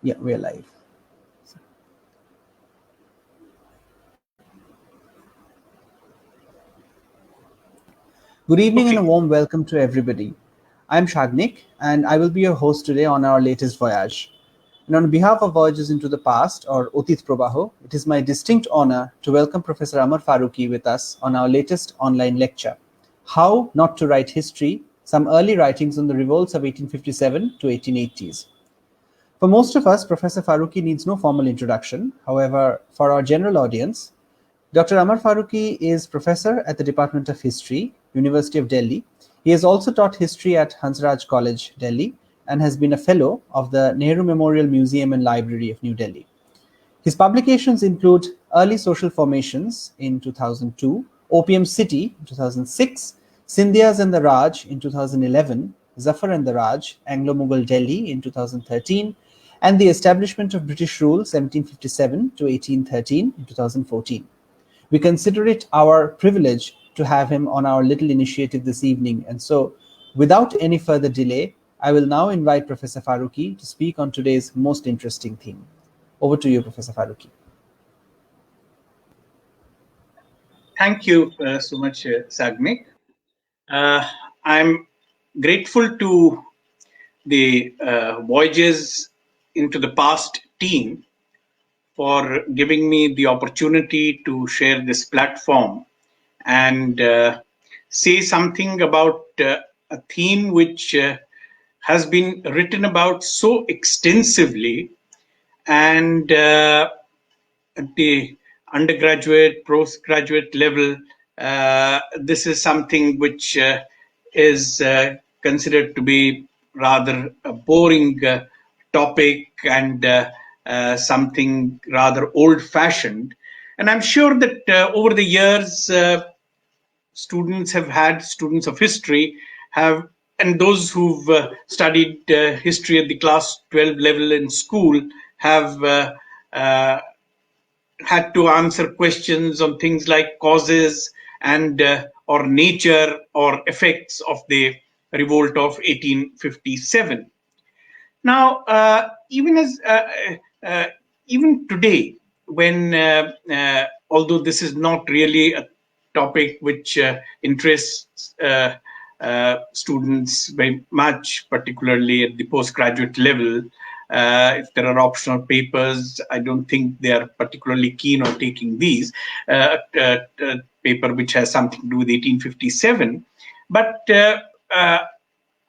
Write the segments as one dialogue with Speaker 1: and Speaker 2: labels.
Speaker 1: Yeah, we're live. Good evening and a
Speaker 2: Okay.
Speaker 1: warm welcome to everybody. I'm Shagnik and I will be your host today on our latest voyage. And on behalf of Voyages into the Past, or Otit Probaho, it is my distinct honor to welcome Professor Amar Farooqui with us on our latest online lecture, How Not to Write History, Some Early Writings on the Revolts of 1857 to 1880s. For most of us, Professor Farooqui needs no formal introduction. However, for our general audience, Dr. Amar Farooqui is professor at the Department of History, University of Delhi. He has also taught history at Hansraj College, Delhi, and has been a fellow of the Nehru Memorial Museum and Library of New Delhi. His publications include Early Social Formations in 2002, Opium City in 2006, Sindias and the Raj in 2011, Zafar and the Raj, Anglo-Mughal Delhi in 2013, and The Establishment of British Rule 1757 to 1813 in 2014. We consider it our privilege to have him on our little initiative this evening. And so, without any further delay, I will now invite Professor Farooqui to speak on today's most interesting theme. Over to you, Professor Farooqui.
Speaker 2: Thank you so much, Sagnik. I'm grateful to the Voyages into the Past team for giving me the opportunity to share this platform and say something about a theme which has been written about so extensively, and at the undergraduate, postgraduate level, this is something which is considered to be rather a boring topic and something rather old-fashioned. And I'm sure that over the years, students of history have, and those who've studied history at the class 12 level in school have had to answer questions on things like causes and or nature or effects of the revolt of 1857. Now, even today, when although this is not really a topic which interests students very much, particularly at the postgraduate level. If there are optional papers, I don't think they are particularly keen on taking these. Paper which has something to do with 1857. But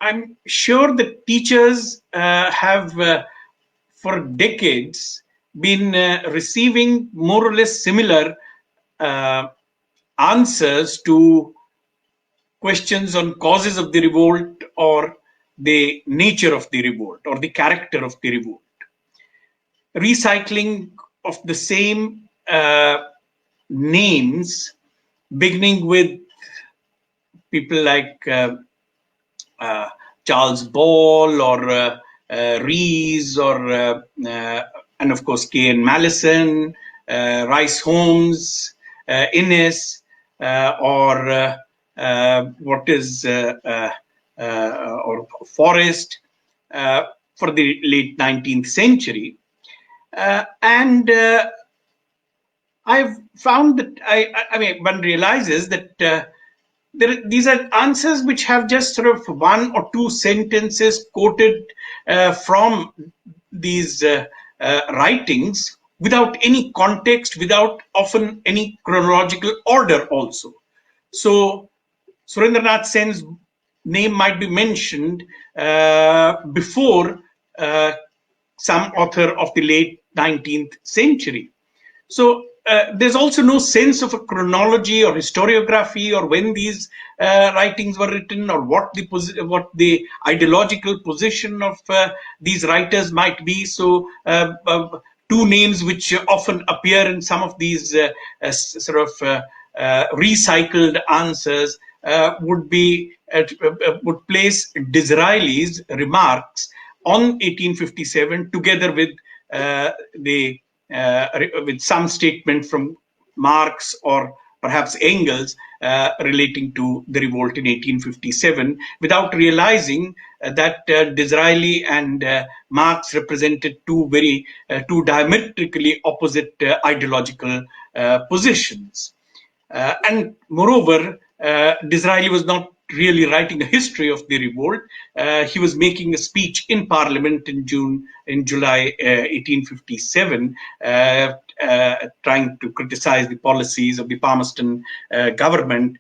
Speaker 2: I'm sure that teachers have, for decades, been receiving more or less similar answers to questions on causes of the revolt or the nature of the revolt or the character of the revolt. Recycling of the same names, beginning with people like Charles Ball or Rees or and of course K.N. Mallison, Rice Holmes, Innes, or what is or Forrest for the late 19th century. And I've found that I mean, one realizes that these are answers which have just sort of one or two sentences quoted from these writings without any context, without often any chronological order also. So Surendranath Sen's name might be mentioned before some author of the late 19th century. So there's also no sense of a chronology or historiography or when these writings were written or what the ideological position of these writers might be. So two names which often appear in some of these sort of recycled answers would place Disraeli's remarks on 1857 together with with some statement from Marx or perhaps Engels, relating to the revolt in 1857, without realizing that Disraeli and Marx represented two diametrically opposite ideological positions. And moreover, Disraeli was not really writing a history of the revolt. He was making a speech in Parliament in July 1857, trying to criticize the policies of the Palmerston government,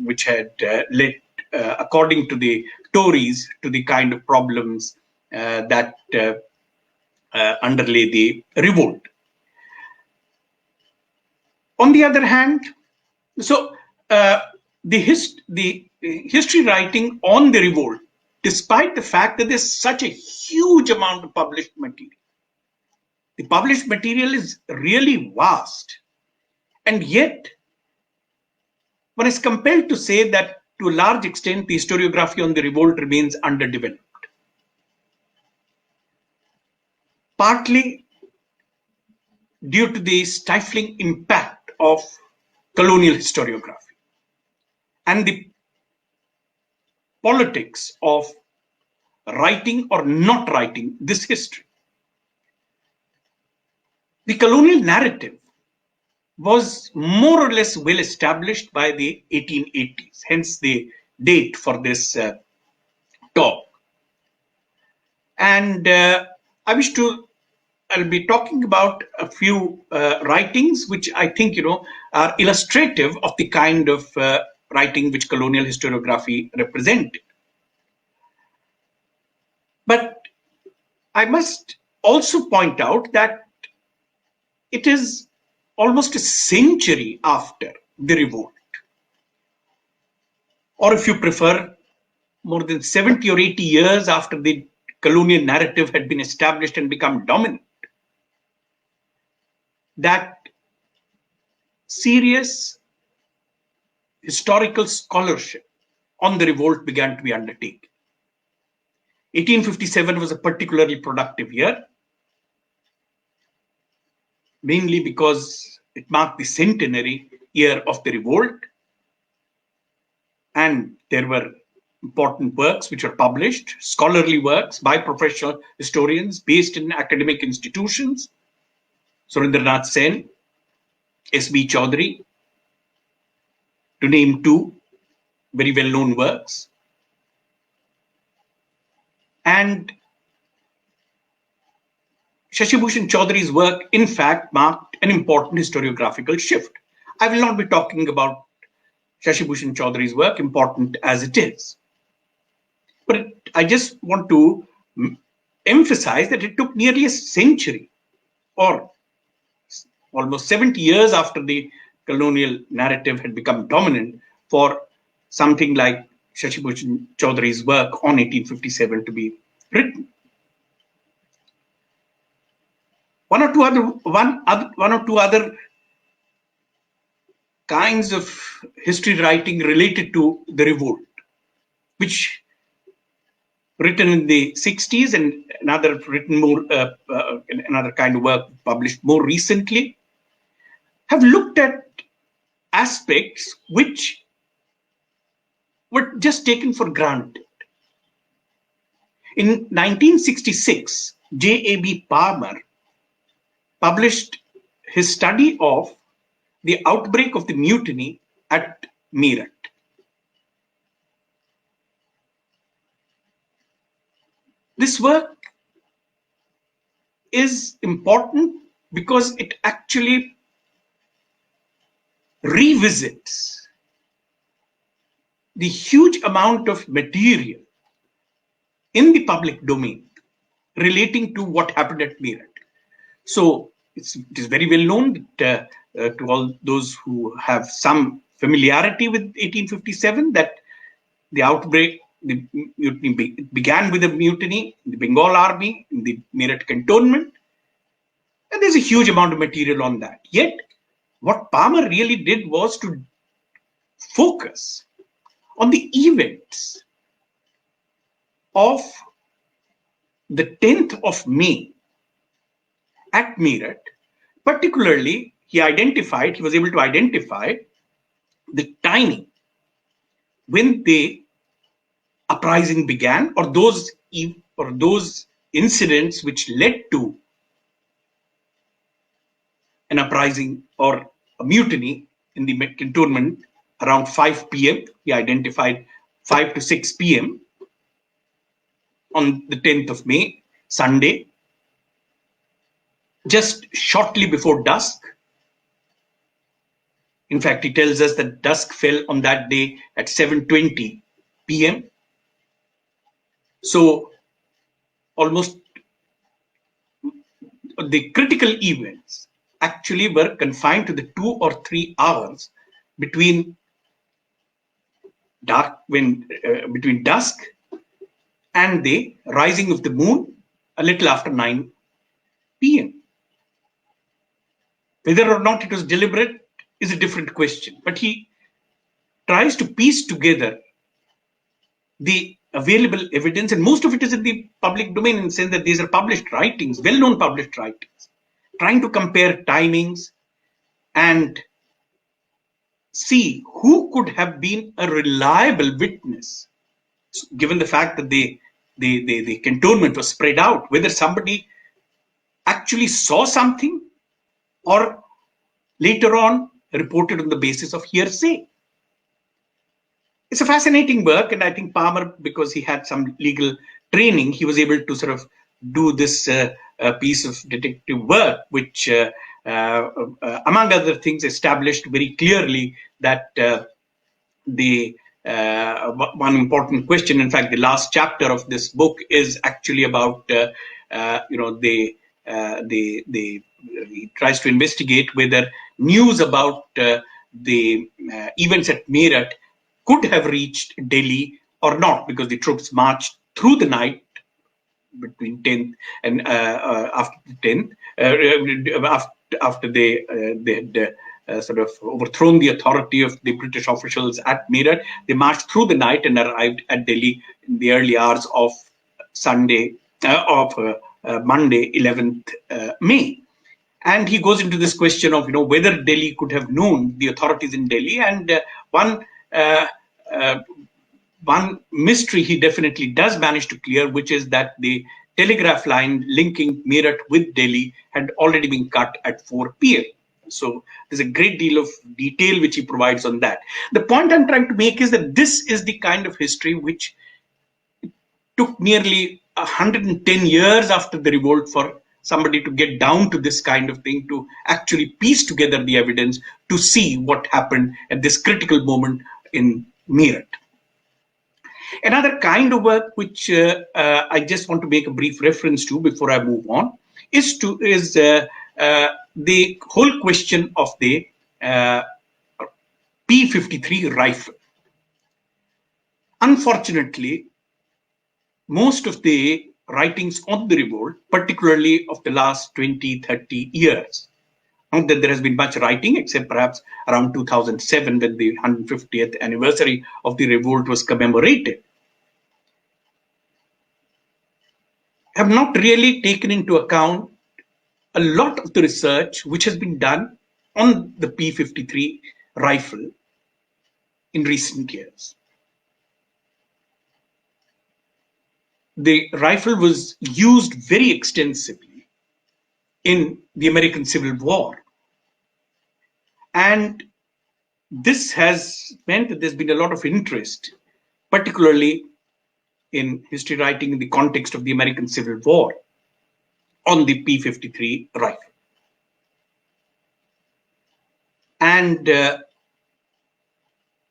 Speaker 2: which had led, according to the Tories, to the kind of problems that underlay the revolt. On the other hand, the history writing on the revolt, despite the fact that there's such a huge amount of published material, the published material is really vast, and yet one is compelled to say that to a large extent the historiography on the revolt remains underdeveloped. Partly due to the stifling impact of colonial historiography and the politics of writing or not writing this history. The colonial narrative was more or less well established by the 1880s, hence the date for this talk. And I'll be talking about a few writings which I think are illustrative of the kind of writing which colonial historiography represented. But I must also point out that it is almost a century after the revolt, or if you prefer, more than 70 or 80 years after the colonial narrative had been established and become dominant, that serious historical scholarship on the revolt began to be undertaken. 1857 was a particularly productive year, mainly because it marked the centenary year of the revolt, and there were important works which were published, scholarly works by professional historians based in academic institutions. Surendranath Sen, S.B. Chaudhary, to name two very well-known works. And Shashi Bhushan Chaudhary's work, in fact, marked an important historiographical shift. I will not be talking about Shashi Bhushan Chaudhary's work, important as it is. But I just want to emphasize that it took nearly a century, or almost 70 years after the colonial narrative had become dominant, for something like Shashi Bhushan Chaudhary's work on 1857 to be written. One or two other kinds of history writing related to the revolt, which written in the 60s, and another written more, another kind of work published more recently, have looked at aspects which were just taken for granted. In 1966, J.A.B. Palmer published his study of the outbreak of the mutiny at Meerut. This work is important because it actually revisits the huge amount of material in the public domain relating to what happened at Meerut. So it is very well known that, to all those who have some familiarity with 1857, that the outbreak, the mutiny began with a mutiny in the Bengal army in the Meerut cantonment, and there's a huge amount of material on that. Yet, what Palmer really did was to focus on the events of the 10th of May at Meerut, particularly he was able to identify the timing when the uprising began, or those incidents which led to an uprising or a mutiny in the cantonment around 5 p.m. He identified 5 to 6 p.m. on the 10th of May, Sunday, just shortly before dusk. In fact, he tells us that dusk fell on that day at 7:20 p.m. So almost the critical events actually were confined to the 2 or 3 hours between between dusk and the rising of the moon a little after 9 p.m. Whether or not it was deliberate is a different question, but he tries to piece together the available evidence, and most of it is in the public domain in the sense that these are published writings, well-known published writings, trying to compare timings and see who could have been a reliable witness, given the fact that the cantonment was spread out, whether somebody actually saw something or later on reported on the basis of hearsay. It's a fascinating work, and I think Palmer, because he had some legal training, he was able to sort of do this piece of detective work, which, among other things, established very clearly that the one important question. In fact, the last chapter of this book is actually about he tries to investigate whether news about the events at Meerut could have reached Delhi or not, because the troops marched through the night between 10th and after the 10th, after they had sort of overthrown the authority of the British officials at Meerut. They marched through the night and arrived at Delhi in the early hours of Monday, 11th May. And he goes into this question of whether Delhi could have known, the authorities in Delhi, and one mystery he definitely does manage to clear, which is that the telegraph line linking Meerut with Delhi had already been cut at 4 p.m. So there's a great deal of detail which he provides on that. The point I'm trying to make is that this is the kind of history which took nearly 110 years after the revolt for somebody to get down to this kind of thing, to actually piece together the evidence to see what happened at this critical moment in Meerut. Another kind of work which I just want to make a brief reference to before I move on is the whole question of the P-53 rifle. Unfortunately, most of the writings on the revolt, particularly of the last 20, 30 years, not that there has been much writing, except perhaps around 2007 when the 150th anniversary of the revolt was commemorated, have not really taken into account a lot of the research which has been done on the P-53 rifle in recent years. The rifle was used very extensively in the American Civil War. And this has meant that there's been a lot of interest, particularly in history writing in the context of the American Civil War, on the P-53 rifle. And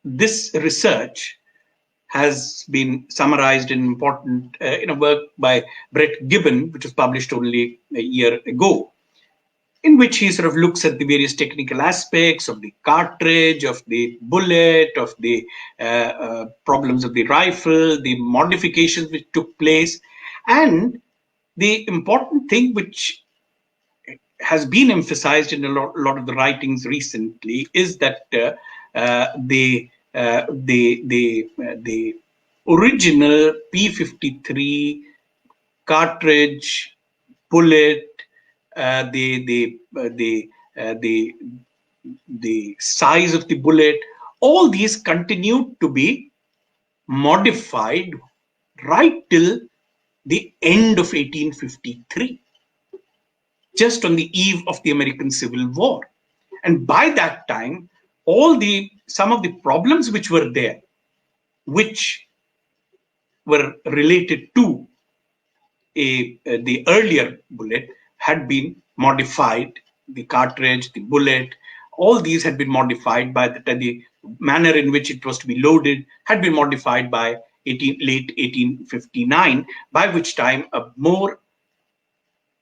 Speaker 2: this research has been summarized in important in a work by Brett Gibbon, which was published only a year ago, in which he sort of looks at the various technical aspects of the cartridge, of the bullet, of the problems of the rifle, the modifications which took place. And the important thing which has been emphasized in a lot of the writings recently is that the original P-53 cartridge, bullet, the the size of the bullet, all these continued to be modified right till the end of 1853, just on the eve of the American Civil War. And by that time, some of the problems which were there, which were related to the earlier bullet, had been modified. The cartridge, the bullet, all these had been modified by the manner in which it was to be loaded had been modified by late 1859, by which time a more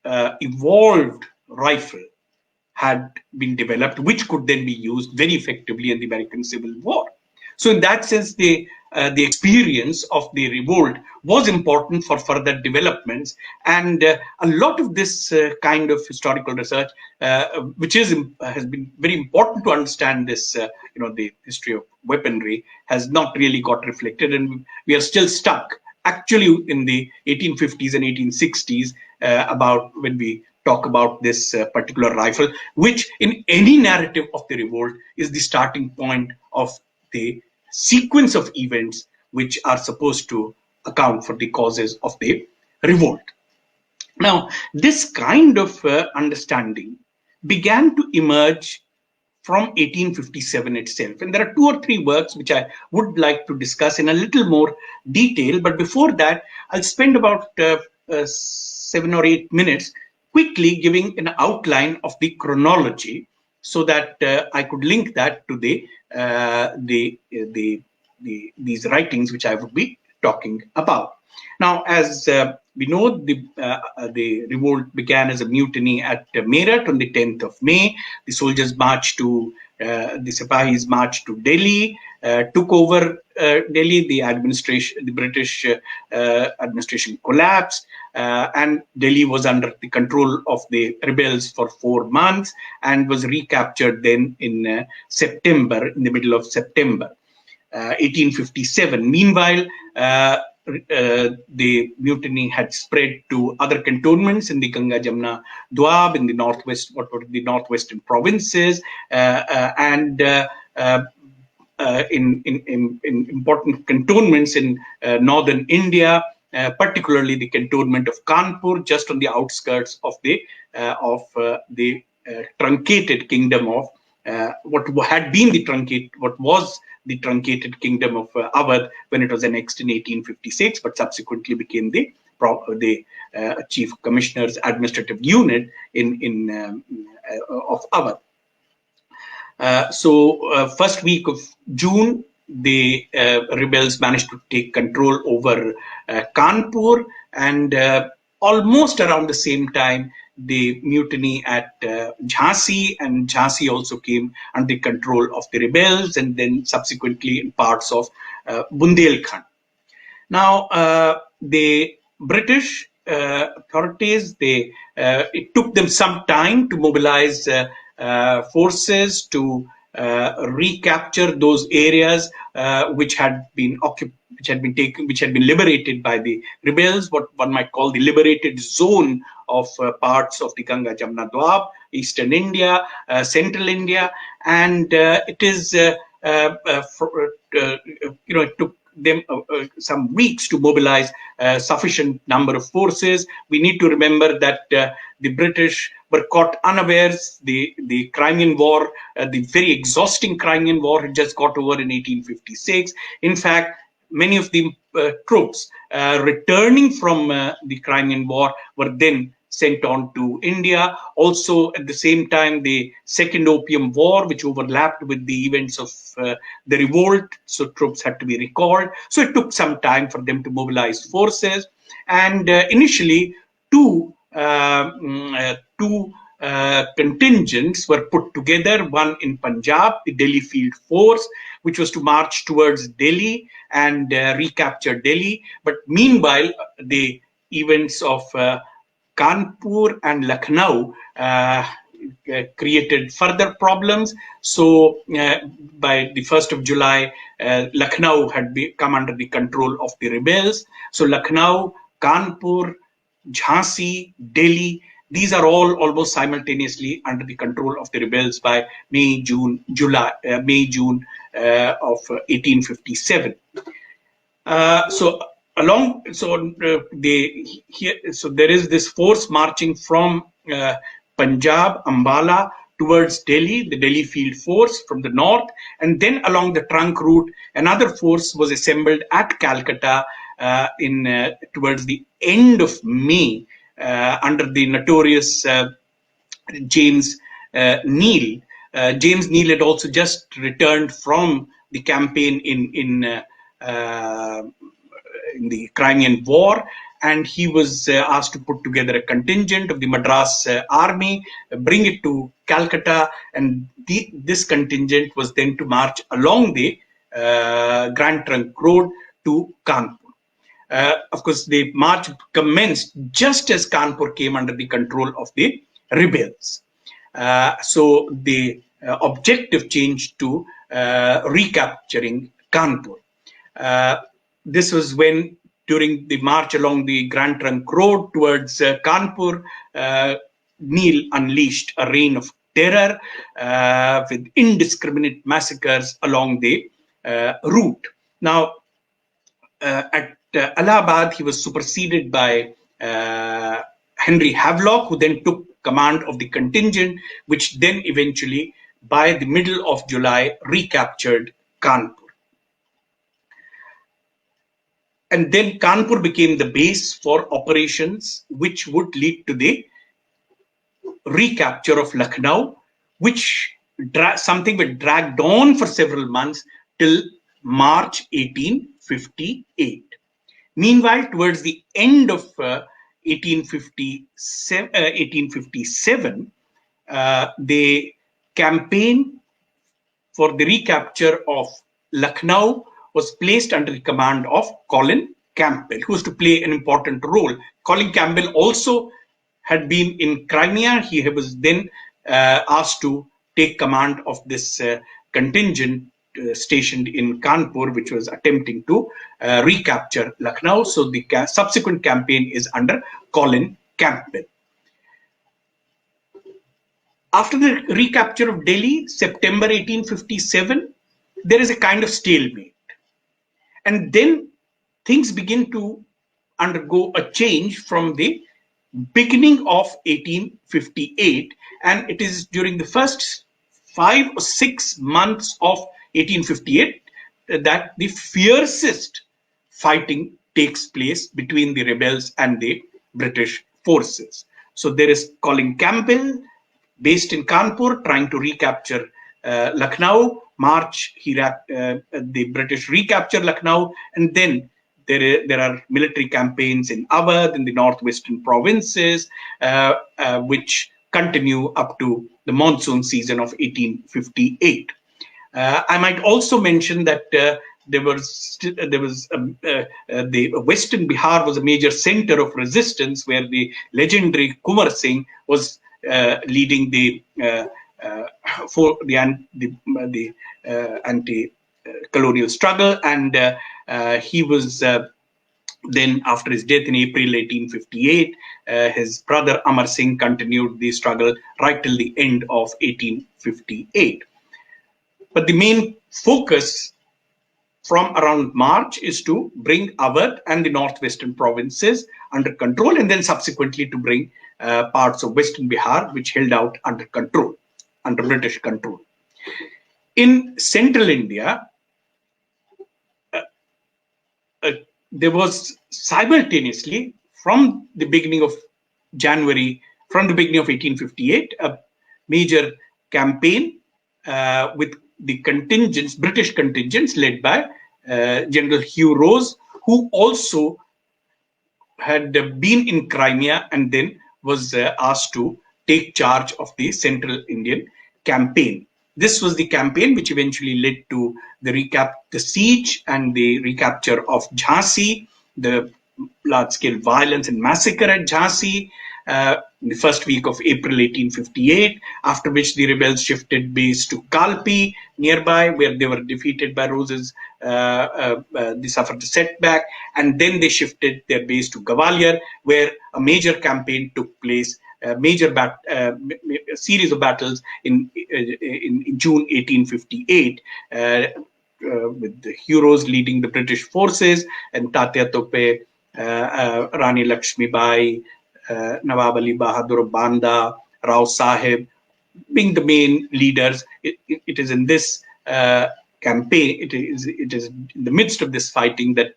Speaker 2: evolved rifle had been developed, which could then be used very effectively in the American Civil War. So, in that sense, the experience of the revolt was important for further developments, and a lot of this kind of historical research, which has been very important to understand this, the history of weaponry, has not really got reflected, and we are still stuck actually in the 1850s and 1860s about when we talk about this particular rifle, which in any narrative of the revolt is the starting point of the sequence of events which are supposed to account for the causes of the revolt. Now, this kind of understanding began to emerge from 1857 itself. And there are 2 or 3 works which I would like to discuss in a little more detail. But before that, I'll spend about 7 or 8 minutes quickly giving an outline of the chronology, so that I could link that to these writings which I would be talking about. Now, as we know, the revolt began as a mutiny at Meerut on the 10th of May. The soldiers marched to, the Sipahis marched to Delhi, took over Delhi. The British administration collapsed, and Delhi was under the control of the rebels for 4 months and was recaptured then in September, in the middle of September 1857. Meanwhile, the mutiny had spread to other cantonments in the Ganga Jamna Doab, in the northwest, what were the northwestern provinces, and in important cantonments in northern India, particularly the cantonment of Kanpur, just on the outskirts of the truncated kingdom of what was the truncated kingdom of Awadh when it was annexed in 1856, but subsequently became the Chief Commissioner's administrative unit of Awadh. First week of June, the rebels managed to take control over Kanpur, and almost around the same time, the mutiny at Jhansi, and Jhansi also came under the control of the rebels, and then subsequently in parts of Bundelkhand. Now, the British authorities, it took them some time to mobilize forces to recapture those areas which had been liberated by the rebels, what one might call the liberated zone of parts of the Ganga Jamna Doab, eastern India, central India, and it took them some weeks to mobilize sufficient number of forces. We need to remember that the British were caught unawares. The Crimean War, the very exhausting Crimean War, had just got over in 1856. In fact, many of the troops returning from the Crimean War were then sent on to India. Also, at the same time, the Second Opium War, which overlapped with the events of the revolt, so troops had to be recalled. So it took some time for them to mobilize forces. And initially, two contingents were put together, one in Punjab, the Delhi Field Force, which was to march towards Delhi and recapture Delhi. But meanwhile, the events of Kanpur and Lucknow created further problems. So by the 1st of July, Lucknow had come under the control of the rebels. So Lucknow, Kanpur, Jhansi, Delhi, These are all almost simultaneously under the control of the rebels by June of 1857. So there is this force marching from Punjab, Ambala towards Delhi, the Delhi Field Force from the north, and then along the trunk route, another force was assembled at Calcutta in towards the end of May under the notorious James Neal. James Neal had also just returned from the campaign in the Crimean War, and he was asked to put together a contingent of the Madras army, bring it to Calcutta, and this contingent was then to march along the Grand Trunk Road to Kanpur. Of course, the march commenced just as Kanpur came under the control of the rebels. So the objective changed to recapturing Kanpur. This was when, during the march along the Grand Trunk Road towards Kanpur, Neil unleashed a reign of terror with indiscriminate massacres along the route. Now, at Allahabad, he was superseded by Henry Havelock, who then took command of the contingent, which then eventually, by the middle of July, recaptured Kanpur. And then Kanpur became the base for operations which would lead to the recapture of Lucknow, which something that dragged on for several months till March 1858. Meanwhile, towards the end of 1857, the campaign for the recapture of Lucknow was placed under the command of Colin Campbell, who was to play an important role. Colin Campbell also had been in Crimea. He was then asked to take command of this contingent stationed in Kanpur, which was attempting to recapture Lucknow. So the subsequent campaign is under Colin Campbell. After the recapture of Delhi, September 1857, there is a kind of stalemate. And then things begin to undergo a change from the beginning of 1858. And it is during the first 5 or 6 months of 1858 that the fiercest fighting takes place between the rebels and the British forces. So there is Colin Campbell, based in Kanpur, trying to recapture Lucknow. The British recapture Lucknow, and then there are military campaigns in Awadh, in the northwestern provinces, which continue up to the monsoon season of 1858. I might also mention that the Western Bihar was a major center of resistance, where the legendary Kumar Singh was leading the anti-colonial struggle, and he was then, after his death in April 1858, his brother Amar Singh continued the struggle right till the end of 1858. But the main focus from around March is to bring Awadh and the northwestern provinces under control, and then subsequently to bring parts of Western Bihar, which held out under control, under British control. In central India, there was simultaneously, from the beginning of 1858, a major campaign with the contingents, British contingents led by General Hugh Rose, who also had been in Crimea and then was asked to take charge of the Central Indian campaign. This was the campaign which eventually led to the siege and the recapture of Jhansi, the large-scale violence and massacre at Jhansi, in the first week of April 1858, after which the rebels shifted base to Kalpi, nearby, where they were defeated by Rose's, they suffered a setback, and then they shifted their base to Gwalior, where a major campaign took place series of battles in June 1858, with the heroes leading the British forces, and Tatya Tope, Rani Lakshmi Bai, Nawab Ali Bahadur Banda, Rao Sahib being the main leaders. It is in this campaign, it is in the midst of this fighting that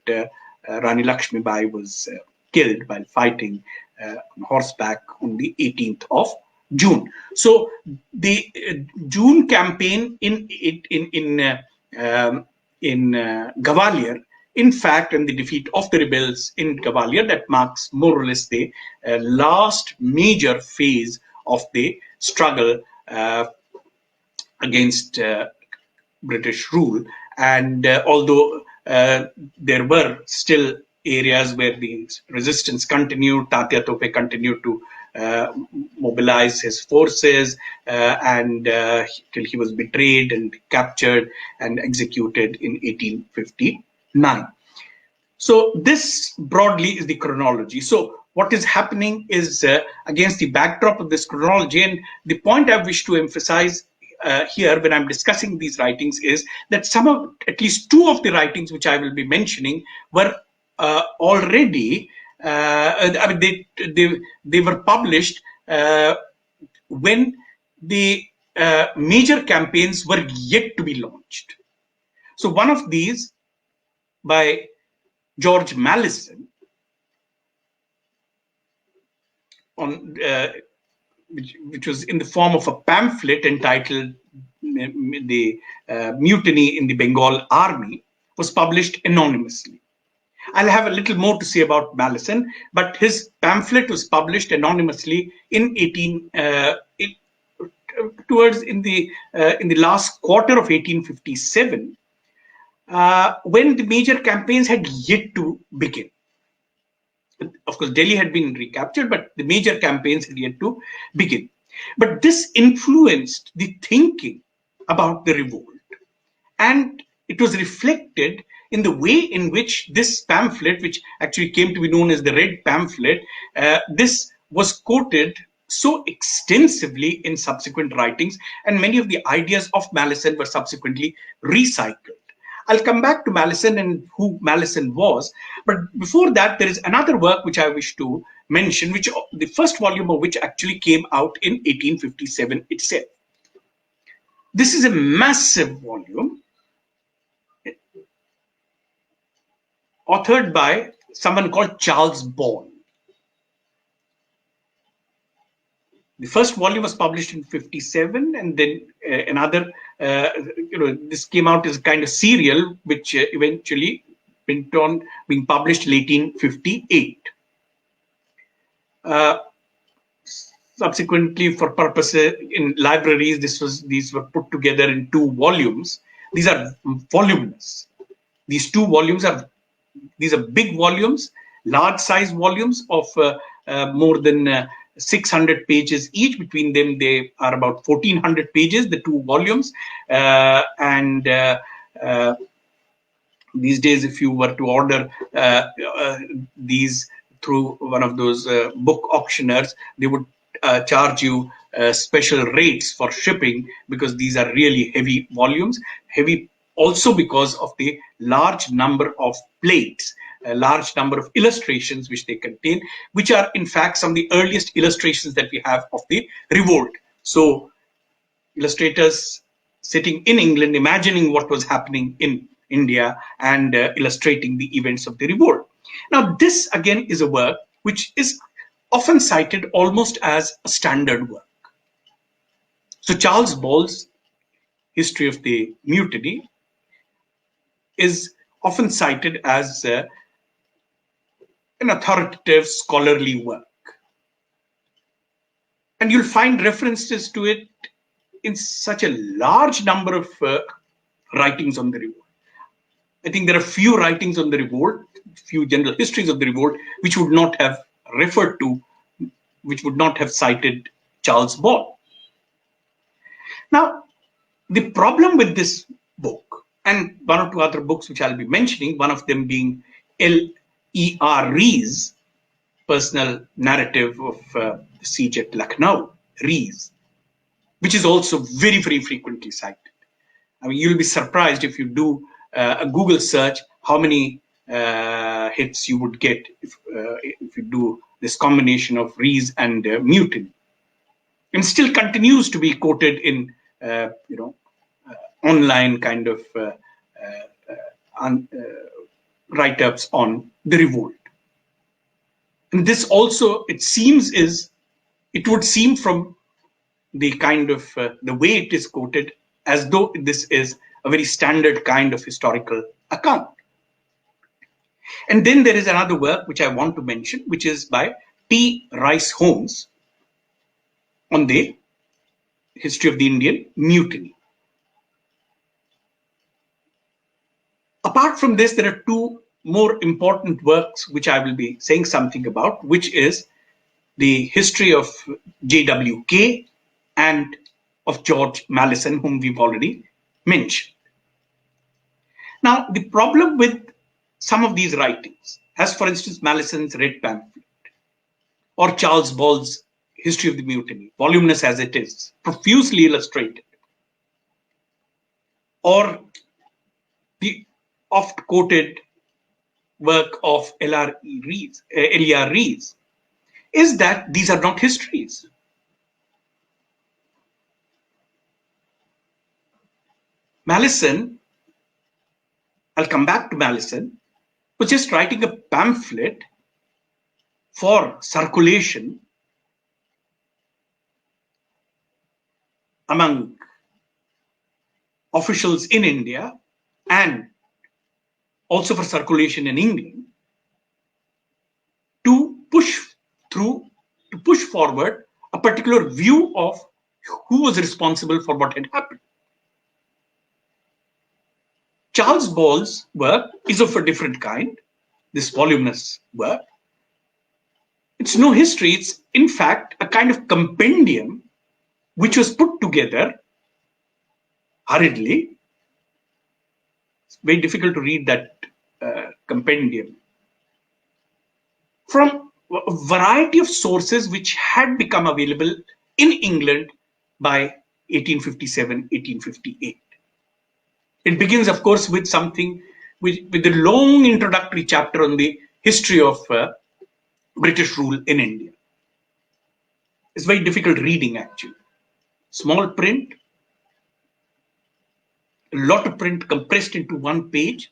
Speaker 2: Rani Lakshmi Bai was killed while fighting on horseback on the 18th of June. So the June campaign in Gwalior, in fact, and the defeat of the rebels in Gwalior, that marks more or less the last major phase of the struggle against British rule. And although there were still areas where the resistance continued, Tatya Tope continued to mobilize his forces till he was betrayed and captured and executed in 1859. So this broadly is the chronology. So what is happening is against the backdrop of this chronology, and the point I wish to emphasize here when I'm discussing these writings is that at least two of the writings which I will be mentioning were already, they were published when the major campaigns were yet to be launched. So one of these, by George Mallison, which was in the form of a pamphlet entitled The Mutiny in the Bengal Army, was published anonymously. I'll have a little more to say about Mallison, but his pamphlet was published anonymously in the last quarter of 1857, when the major campaigns had yet to begin. Of course, Delhi had been recaptured, but the major campaigns had yet to begin. But this influenced the thinking about the revolt, and it was reflected in the way in which this pamphlet, which actually came to be known as the Red Pamphlet, this was quoted so extensively in subsequent writings, and many of the ideas of Mallison were subsequently recycled. I'll come back to Mallison and who Mallison was, but before that, there is another work which I wish to mention, which the first volume of which actually came out in 1857 itself. This is a massive volume authored by someone called Charles Ball. The first volume was published in 57, and then another, this came out as a kind of serial, which eventually went on being published in 1858. Subsequently, for purposes in libraries, these were put together in two volumes. These are voluminous. These two volumes these are big volumes, large size volumes of more than 600 pages each. Between them, they are about 1400 pages, the two volumes. These days, if you were to order these through one of those book auctioneers, they would charge you special rates for shipping, because these are really heavy volumes. Heavy also because of the large number of plates, a large number of illustrations which they contain, which are in fact some of the earliest illustrations that we have of the revolt. So illustrators sitting in England, imagining what was happening in India and illustrating the events of the revolt. Now, this again is a work which is often cited almost as a standard work. So Charles Ball's History of the Mutiny is often cited as an authoritative scholarly work. And you'll find references to it in such a large number of writings on the revolt. I think there are few writings on the revolt, few general histories of the revolt, which would not have referred to, which would not have cited Charles Ball. Now, the problem with this book, and one or two other books which I'll be mentioning, one of them being L.E.R. Rees, personal narrative of the siege at Lucknow, Rees, which is also very, very frequently cited. I mean, you'll be surprised if you do a Google search how many hits you would get if you do this combination of Rees and Mutiny, and still continues to be quoted in online kind of write-ups on the revolt. And this also, it would seem from the kind of the way it is quoted as though this is a very standard kind of historical account. And then there is another work which I want to mention, which is by T. Rice Holmes on the history of the Indian Mutiny. Apart from this, there are two more important works which I will be saying something about, which is the history of JWK and of George Mallison, whom we've already mentioned. Now, the problem with some of these writings, as for instance Mallison's Red Pamphlet, or Charles Ball's History of the Mutiny, voluminous as it is, profusely illustrated, or the oft-quoted work of L.R. Rees, is that these are not histories. Mallison, I'll come back to Mallison, was just writing a pamphlet for circulation among officials in India and also for circulation in England to push forward a particular view of who was responsible for what had happened. Charles Ball's work is of a different kind, this voluminous work. It's no history, it's in fact a kind of compendium which was put together hurriedly. It's very difficult to read that compendium from a variety of sources which had become available in England by 1857, 1858. It begins, of course, with something with the long introductory chapter on the history of British rule in India. It's very difficult reading, actually. Small print, a lot of print compressed into one page,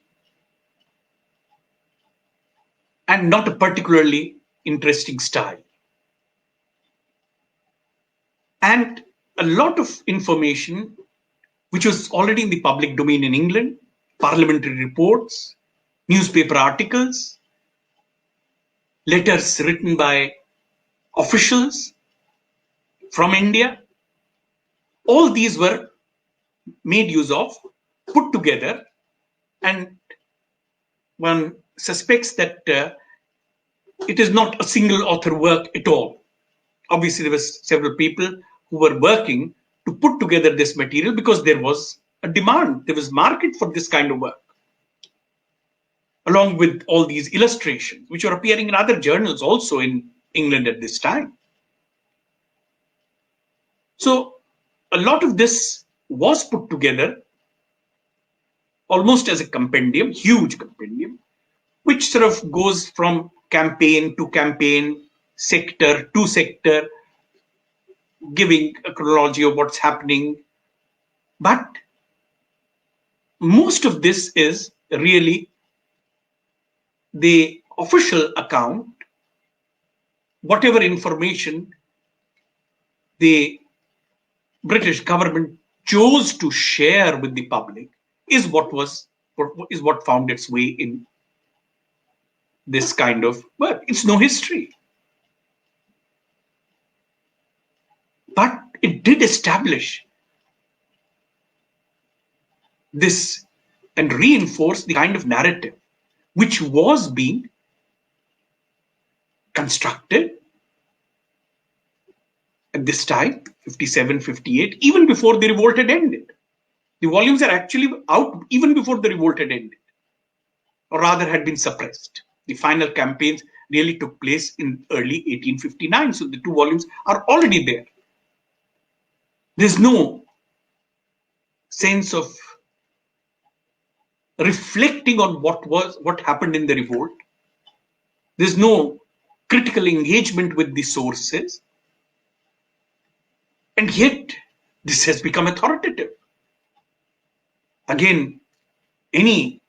Speaker 2: and not a particularly interesting style. And a lot of information which was already in the public domain in England, parliamentary reports, newspaper articles, letters written by officials from India. All these were made use of, put together, and one suspects that it is not a single author work at all. Obviously, there were several people who were working to put together this material because there was a demand, there was market for this kind of work, along with all these illustrations, which were appearing in other journals also in England at this time. So a lot of this was put together almost as a compendium, huge compendium, which sort of goes from campaign to campaign, sector to sector, giving a chronology of what's happening. But most of this is really the official account, whatever information the British government chose to share with the public is what found its way in this kind of work. It's no history. But it did establish this and reinforce the kind of narrative which was being constructed at this time, 57, 58, even before the revolt had ended. The volumes are actually out even before the revolt had ended, or rather had been suppressed. The final campaigns really took place in early 1859. So the 2 volumes are already there. There's no sense of reflecting on what happened in the revolt. There's no critical engagement with the sources. And yet, this has become authoritative. Again, any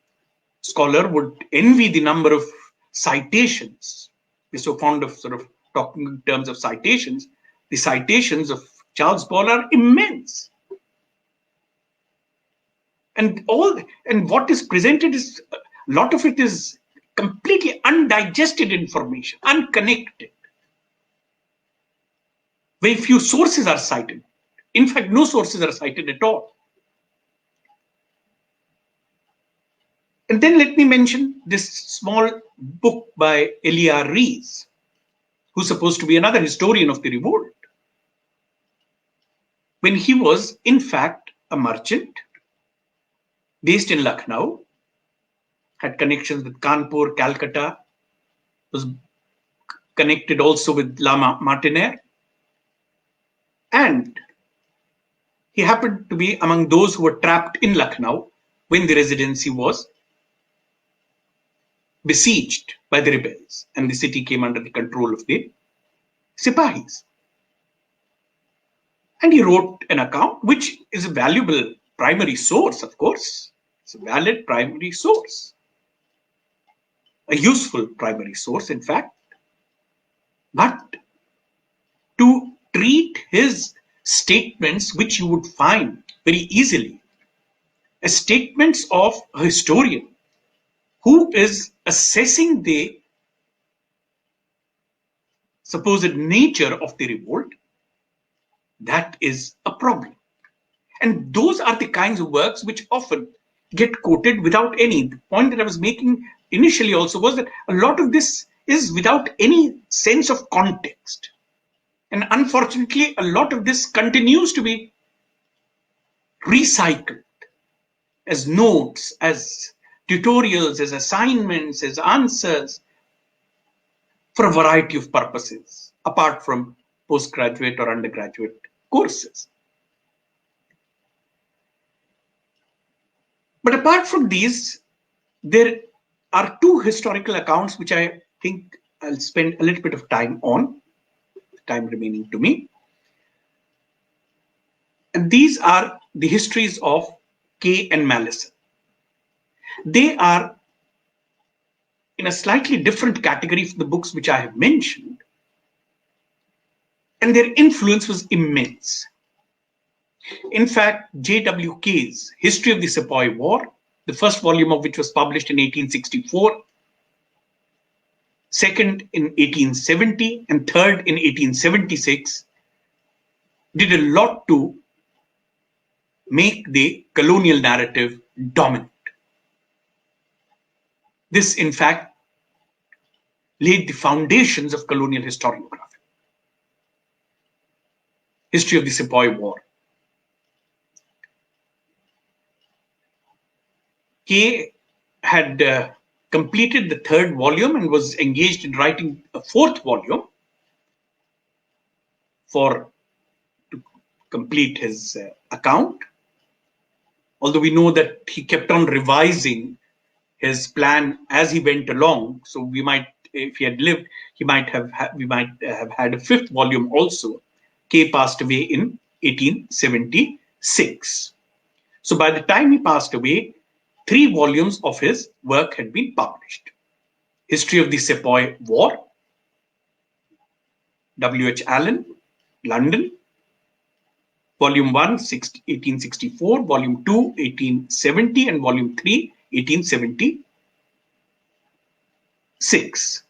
Speaker 2: scholar would envy the number of citations. We're so fond of sort of talking in terms of citations. The citations of Charles Ball are immense. And what is presented is a lot of it is completely undigested information, unconnected. Very few sources are cited. In fact, no sources are cited at all. And then let me mention this small book by Elia Rees, who's supposed to be another historian of the revolt. When he was, in fact, a merchant based in Lucknow, had connections with Kanpur, Calcutta, was connected also with Lama Martiniere, and he happened to be among those who were trapped in Lucknow when the residency was besieged by the rebels and the city came under the control of the Sipahis. And he wrote an account, which is a valuable primary source, of course. It's a valid primary source, a useful primary source, in fact. But to treat his statements, which you would find very easily as statements of a historian who is assessing the supposed nature of the revolt, that is a problem. And those are the kinds of works which often get quoted without any. The point that I was making initially also was that a lot of this is without any sense of context. And unfortunately, a lot of this continues to be recycled as notes, as tutorials, as assignments, as answers for a variety of purposes, apart from postgraduate or undergraduate courses. But apart from these, there are 2 historical accounts which I think I'll spend a little bit of time on, time remaining to me. And these are the histories of Kay and Malleson. They are in a slightly different category from the books which I have mentioned, and their influence was immense. In fact, J.W. Kay's History of the Sepoy War, the first volume of which was published in 1864, second in 1870, and third in 1876, did a lot to make the colonial narrative dominant. This, in fact, laid the foundations of colonial historiography. History of the Sepoy War. Kay had completed the 3rd volume and was engaged in writing a 4th volume to complete his account. Although we know that he kept on revising his plan as he went along, so we might, if he had lived, we might have had a 5th volume also. Kay passed away in 1876. So by the time he passed away, 3 volumes of his work had been published. History of the Sepoy War, W.H. Allen, London, Volume 1, 1864, Volume 2, 1870, and Volume 3, 1876.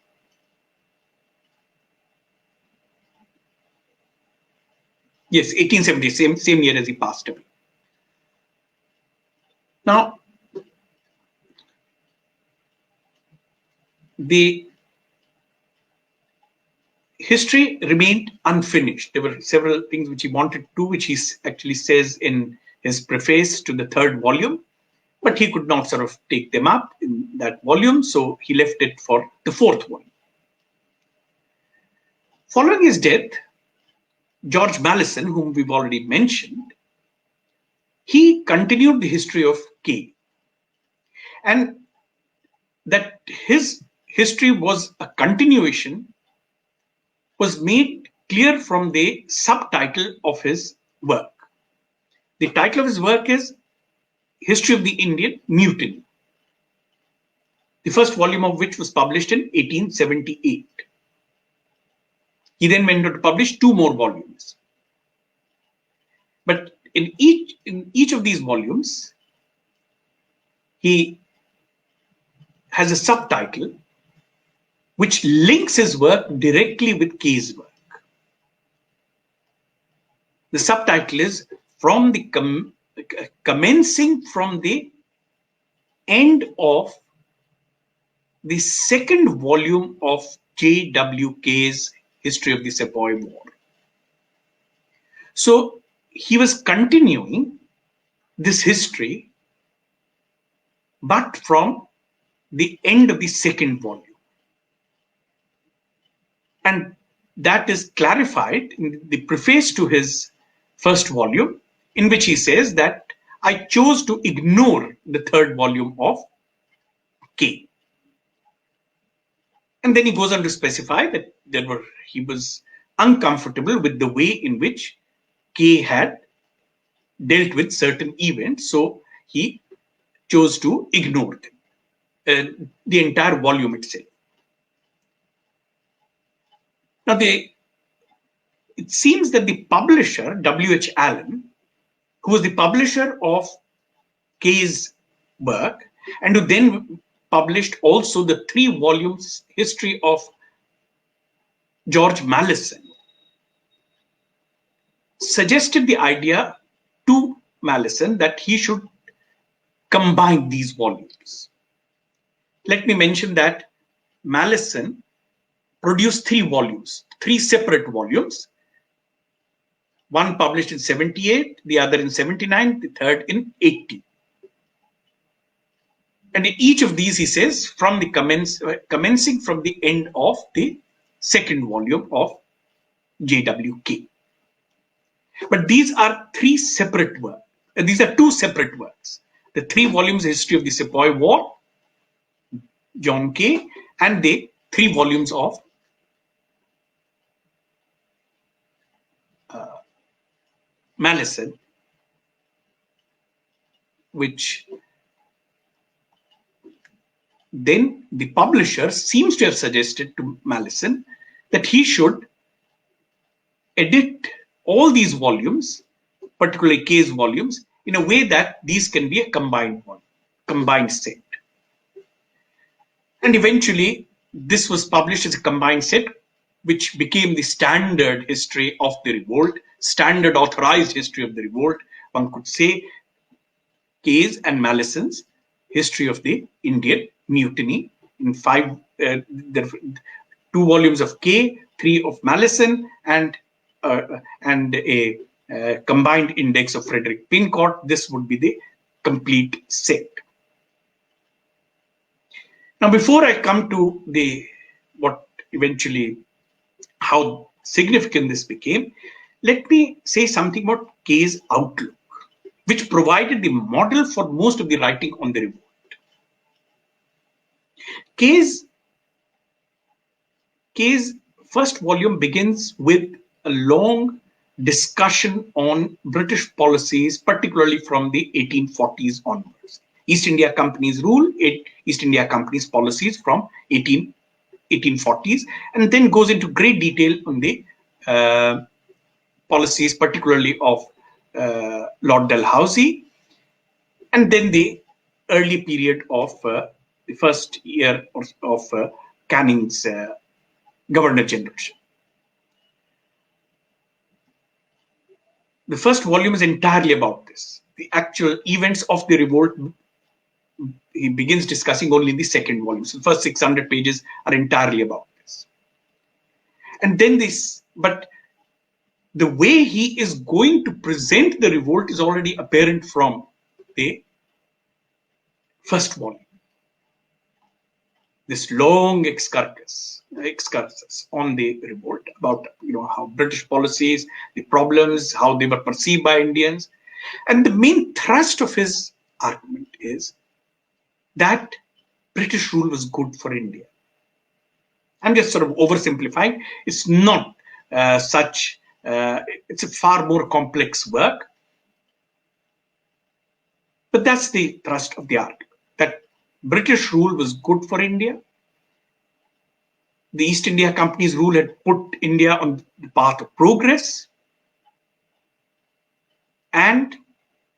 Speaker 2: Yes, 1870, same year as he passed away. Now, the history remained unfinished. There were several things which he wanted to do, which he actually says in his preface to the 3rd volume, but he could not sort of take them up in that volume, so he left it for the 4th volume. Following his death, George Mallison, whom we've already mentioned, he continued the history of K. And that his history was a continuation was made clear from the subtitle of his work. The title of his work is History of the Indian Mutiny, the first volume of which was published in 1878. He then went on to publish 2 more volumes. But in each of these volumes, he has a subtitle which links his work directly with K's work. The subtitle is from the commencing from the end of the second volume of J.W.K's History of the Sepoy War. So he was continuing this history, but from the end of the second volume. And that is clarified in the preface to his first volume, in which he says that I chose to ignore the third volume of K. And then he goes on to specify that he was uncomfortable with the way in which K had dealt with certain events, so he chose to ignore them, the entire volume itself. Now, it seems that the publisher, W.H. Allen, who was the publisher of K's work, and who then published also the 3 volumes history of George Mallison, suggested the idea to Mallison that he should combine these volumes. Let me mention that Mallison produced 3 volumes, 3 separate volumes, one published in 78, the other in 79, the third in 80. And in each of these, he says, from the commencing from the end of the second volume of J.W.K. But these are 3 separate works. These are 2 separate works. The 3 volumes History of the Sepoy War, John K., and the 3 volumes of Mallison, which then the publisher seems to have suggested to Mallison that he should edit all these volumes, particularly K's volumes, in a way that these can be a combined set. And eventually, this was published as a combined set, which became the standard history of the revolt, standard authorized history of the revolt. One could say K's and Mallison's History of the Indian Mutiny in 5, there 2 volumes of K, 3 of Mallison, and a combined index of Frederick Pincourt. This would be the complete set. Now, before I come to how significant this became, let me say something about K's outlook, which provided the model for most of the writing on the revolt. K's first volume begins with a long discussion on British policies, particularly from the 1840s onwards. East India Company's rule, East India Company's policies from 1840s, and then goes into great detail on the policies, particularly of Lord Dalhousie, and then the early period of the first year of Canning's Governor Generalship. The first volume is entirely about this. The actual events of the revolt, he begins discussing only in the second volume. So the first 600 pages are entirely about this. And then but the way he is going to present the revolt is already apparent from the first volume. this long excursus on the revolt, about how British policies, the problems, how they were perceived by Indians. And the main thrust of his argument is that British rule was good for India. I'm just sort of oversimplifying. It's not it's a far more complex work. But that's the thrust of the argument, that British rule was good for India. The East India Company's rule had put India on the path of progress. And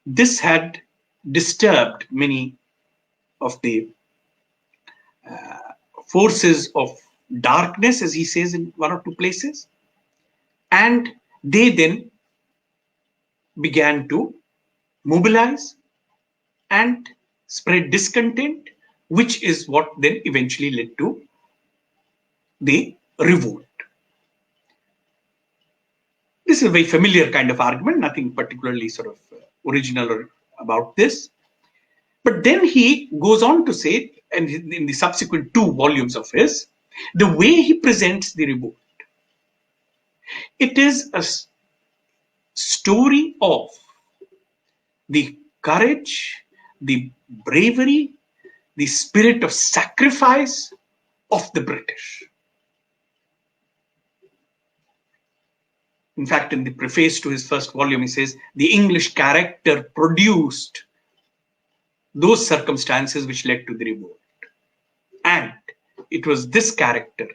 Speaker 2: this had disturbed many of the forces of darkness, as he says in one or two places. And they then began to mobilize and spread discontent, which is what then eventually led to the revolt. This is a very familiar kind of argument, nothing particularly sort of original about this. But then he goes on to say, and in the subsequent 2 volumes of his, the way he presents the revolt, it is a story of the courage, the bravery, the spirit of sacrifice of the British. In fact, in the preface to his first volume, he says, the English character produced those circumstances which led to the revolt. And it was this character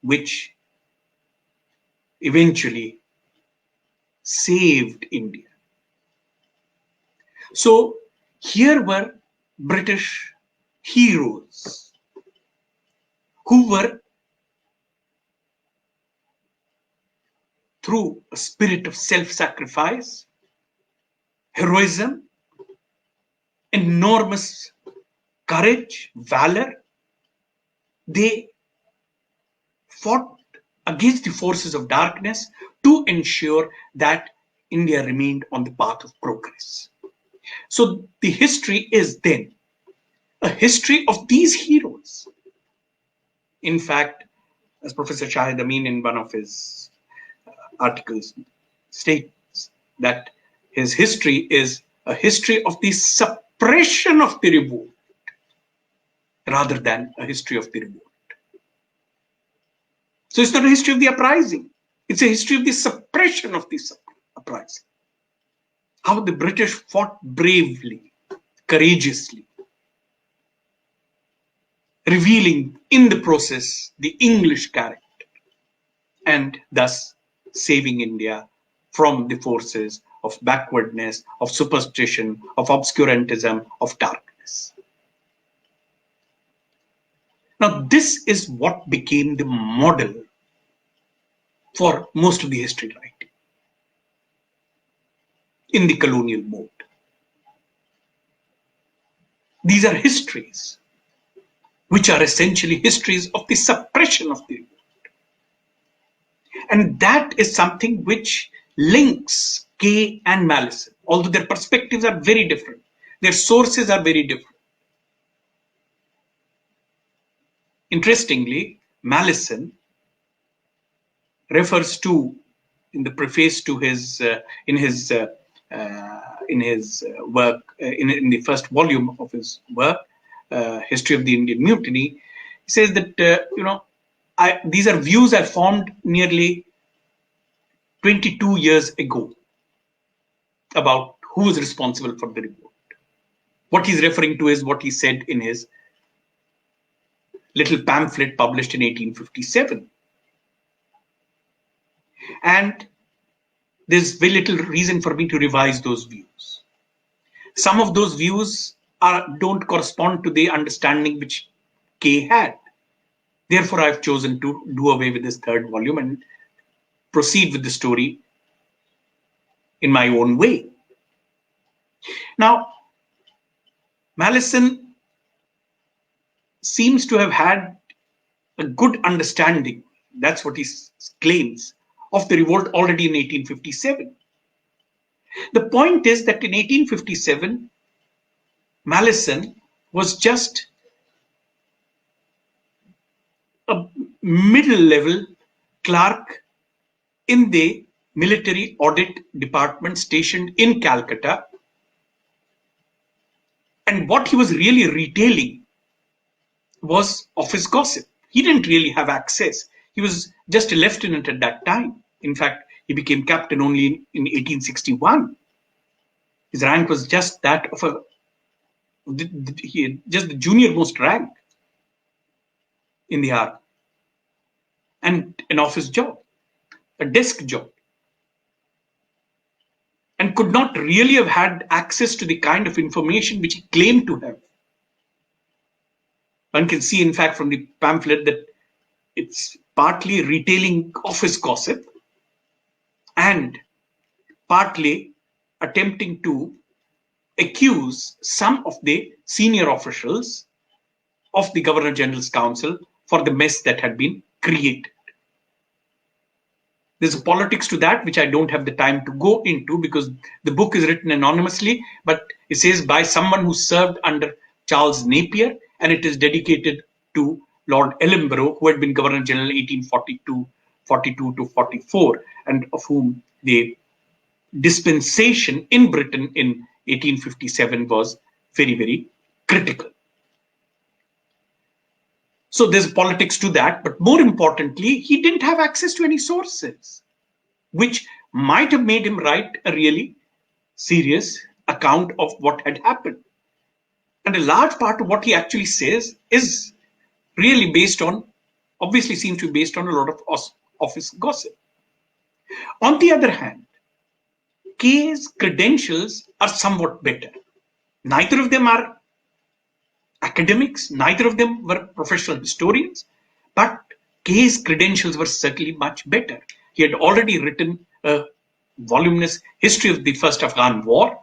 Speaker 2: which eventually saved India. So here were British heroes who were, through a spirit of self-sacrifice, heroism, enormous courage, valor, they fought against the forces of darkness to ensure that India remained on the path of progress. So the history is then a history of these heroes. In fact, as Professor Shahid Amin in one of his articles states, that his history is a history of the suppression of the revolt rather than a history of the revolt. So it's not a history of the uprising. It's a history of the suppression of the uprising. How the British fought bravely, courageously, revealing in the process the English character, and thus saving India from the forces of backwardness, of superstition, of obscurantism, of darkness. Now, this is what became the model for most of the history writing in the colonial mode. These are histories which are essentially histories of the suppression of the revolt. And that is something which links Kay and Mallison, although their perspectives are very different, their sources are very different. Interestingly, Mallison refers to, in the preface to his in the first volume of his work, History of the Indian Mutiny, he says that these are views I formed nearly 22 years ago about who was responsible for the revolt. What he's referring to is what he said in his little pamphlet published in 1857. And there's very little reason for me to revise those views. Some of those views don't correspond to the understanding which Kay had. Therefore, I've chosen to do away with this third volume and proceed with the story in my own way. Now, Mallison seems to have had a good understanding, that's what he claims, of the revolt already in 1857. The point is that in 1857, Mallison was just a middle-level clerk in the military audit department stationed in Calcutta. And what he was really retailing was office gossip. He didn't really have access. He was just a lieutenant at that time. In fact, he became captain only in 1861. His rank was just that of just the junior most rank in the army, and an office job, a desk job, and could not really have had access to the kind of information which he claimed to have. One can see, in fact, from the pamphlet that it's partly retailing office gossip and partly attempting to accuse some of the senior officials of the Governor General's Council for the mess that had been created. There's a politics to that, which I don't have the time to go into because the book is written anonymously, but it says by someone who served under Charles Napier, and it is dedicated to Lord Ellenborough, who had been Governor General 1842 to 44, and of whom the dispensation in Britain in 1857 was very, very critical. So there's politics to that, but more importantly, he didn't have access to any sources, which might have made him write a really serious account of what had happened. And a large part of what he actually says is really based on, obviously seems to be based on a lot of office gossip. On the other hand, K's credentials are somewhat better. Neither of them are academics, neither of them were professional historians, but K's credentials were certainly much better. He had already written a voluminous history of the First Afghan War,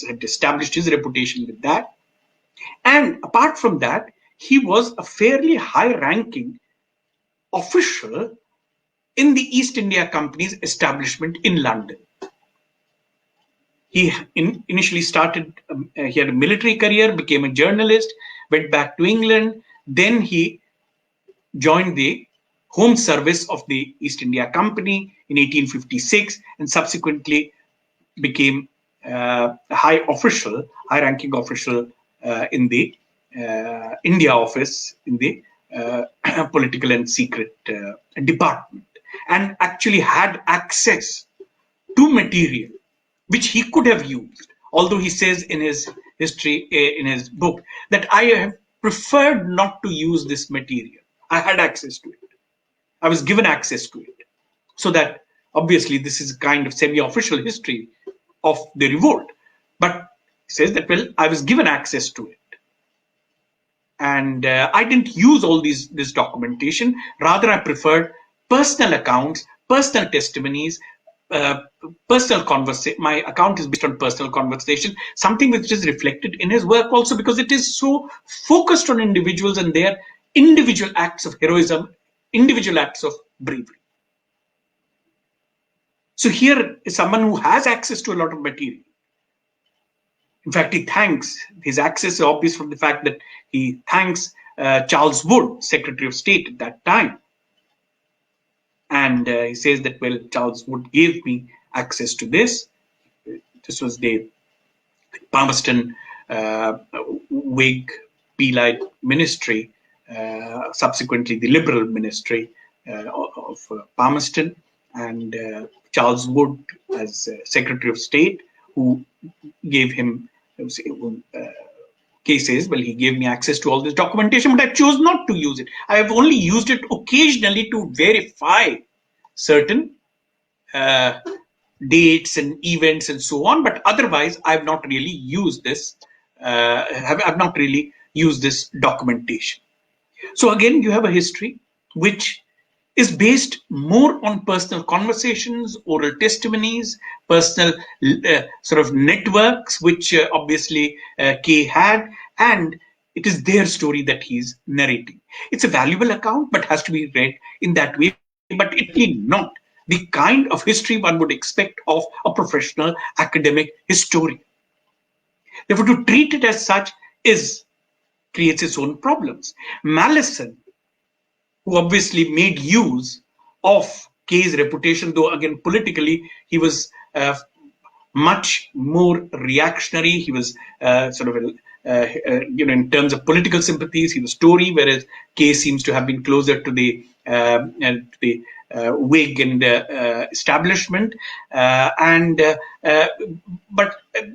Speaker 2: had established his reputation with that. And apart from that, he was a fairly high-ranking official in the East India Company's establishment in London. He initially started, he had a military career, became a journalist, went back to England. Then he joined the Home Service of the East India Company in 1856 and subsequently became a high-ranking official in the India office in the political and secret department, and actually had access to material which he could have used. Although he says in his history, in his book, that I have preferred not to use this material. I had access to it. I was given access to it. So that obviously this is a kind of semi-official history of the revolt. But he says that, well, I was given access to it. And I didn't use all this documentation. Rather, I preferred personal accounts, personal testimonies, personal conversation. My account is based on personal conversation, something which is reflected in his work also, because it is so focused on individuals and their individual acts of heroism, individual acts of bravery. So here is someone who has access to a lot of material. In fact, he thanks, his access is obvious from the fact that he thanks Charles Wood, Secretary of State at that time. And he says that, well, Charles Wood gave me access to this. This was the Palmerston Whig Peelite ministry, subsequently the Liberal ministry of Palmerston, and Charles Wood as Secretary of State, who gave him cases. Well, he gave me access to all this documentation, but I chose not to use it. I have only used it occasionally to verify certain dates and events and so on, but otherwise I've not really used this. I've not really used this documentation. So again, you have a history which is based more on personal conversations, oral testimonies, personal sort of networks, which obviously Kay had, and it is their story that he's narrating. It's a valuable account, but has to be read in that way, but it need not the kind of history one would expect of a professional academic historian. Therefore, to treat it as such creates its own problems. Malleson, who obviously made use of K's reputation, though again politically he was much more reactionary. He was sort of in terms of political sympathies, he was Tory, whereas K seems to have been closer to the Whig and establishment, but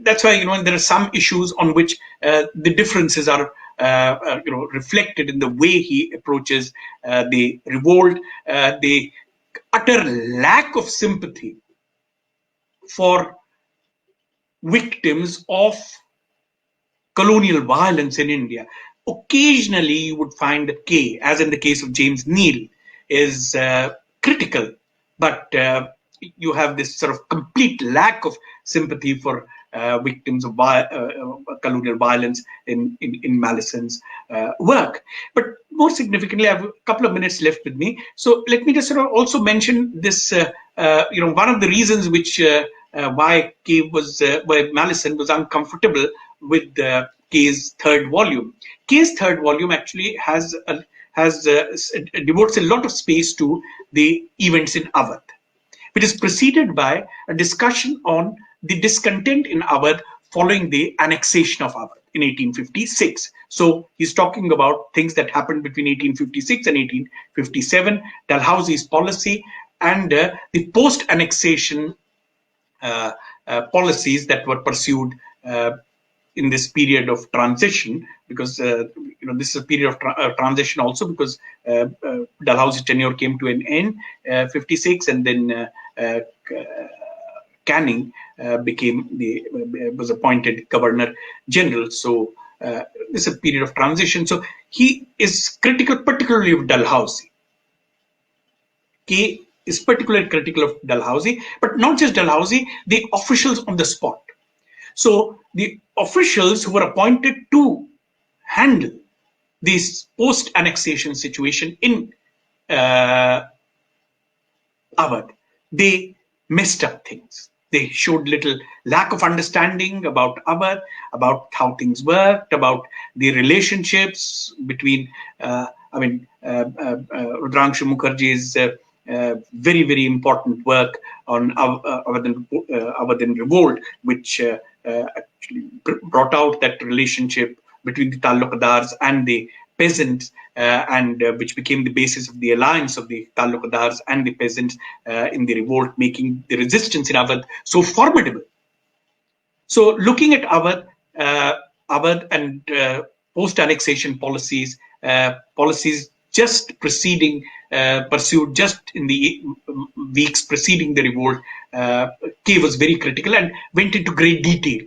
Speaker 2: that's why there are some issues on which the differences are reflected in the way he approaches the revolt, the utter lack of sympathy for victims of colonial violence in India. Occasionally, you would find that K, as in the case of James Neal, is critical, but you have this sort of complete lack of sympathy for victims of colonial violence in Mallison's work. But more significantly, I have a couple of minutes left with me, so let me just sort of also mention this. One of the reasons which why Mallison was uncomfortable with K's third volume. K's third volume actually devotes a lot of space to the events in Awadh, which is preceded by a discussion on the discontent in Awadh following the annexation of Awadh in 1856. So he's talking about things that happened between 1856 and 1857, Dalhousie's policy, and the post-annexation policies that were pursued in this period of transition, because this is a period of transition also, because Dalhousie's tenure came to an end 56, and then Canning was appointed Governor General. So this is a period of transition. So he is critical, particularly of Dalhousie. K is particularly critical of Dalhousie, but not just Dalhousie, the officials on the spot. So the officials who were appointed to handle this post-annexation situation in Awadh, they messed up things. They showed little lack of understanding about Awadh, about how things worked, about the relationships between, Rudrangshu Mukherjee's very, very important work on Awadh Revolt, which actually brought out that relationship between the Talukdars and the peasants, and which became the basis of the alliance of the Talukdars and the peasants in the revolt, making the resistance in Awadh so formidable. So looking at Awadh and post-annexation policies just pursued just in the weeks preceding the revolt, K was very critical and went into great detail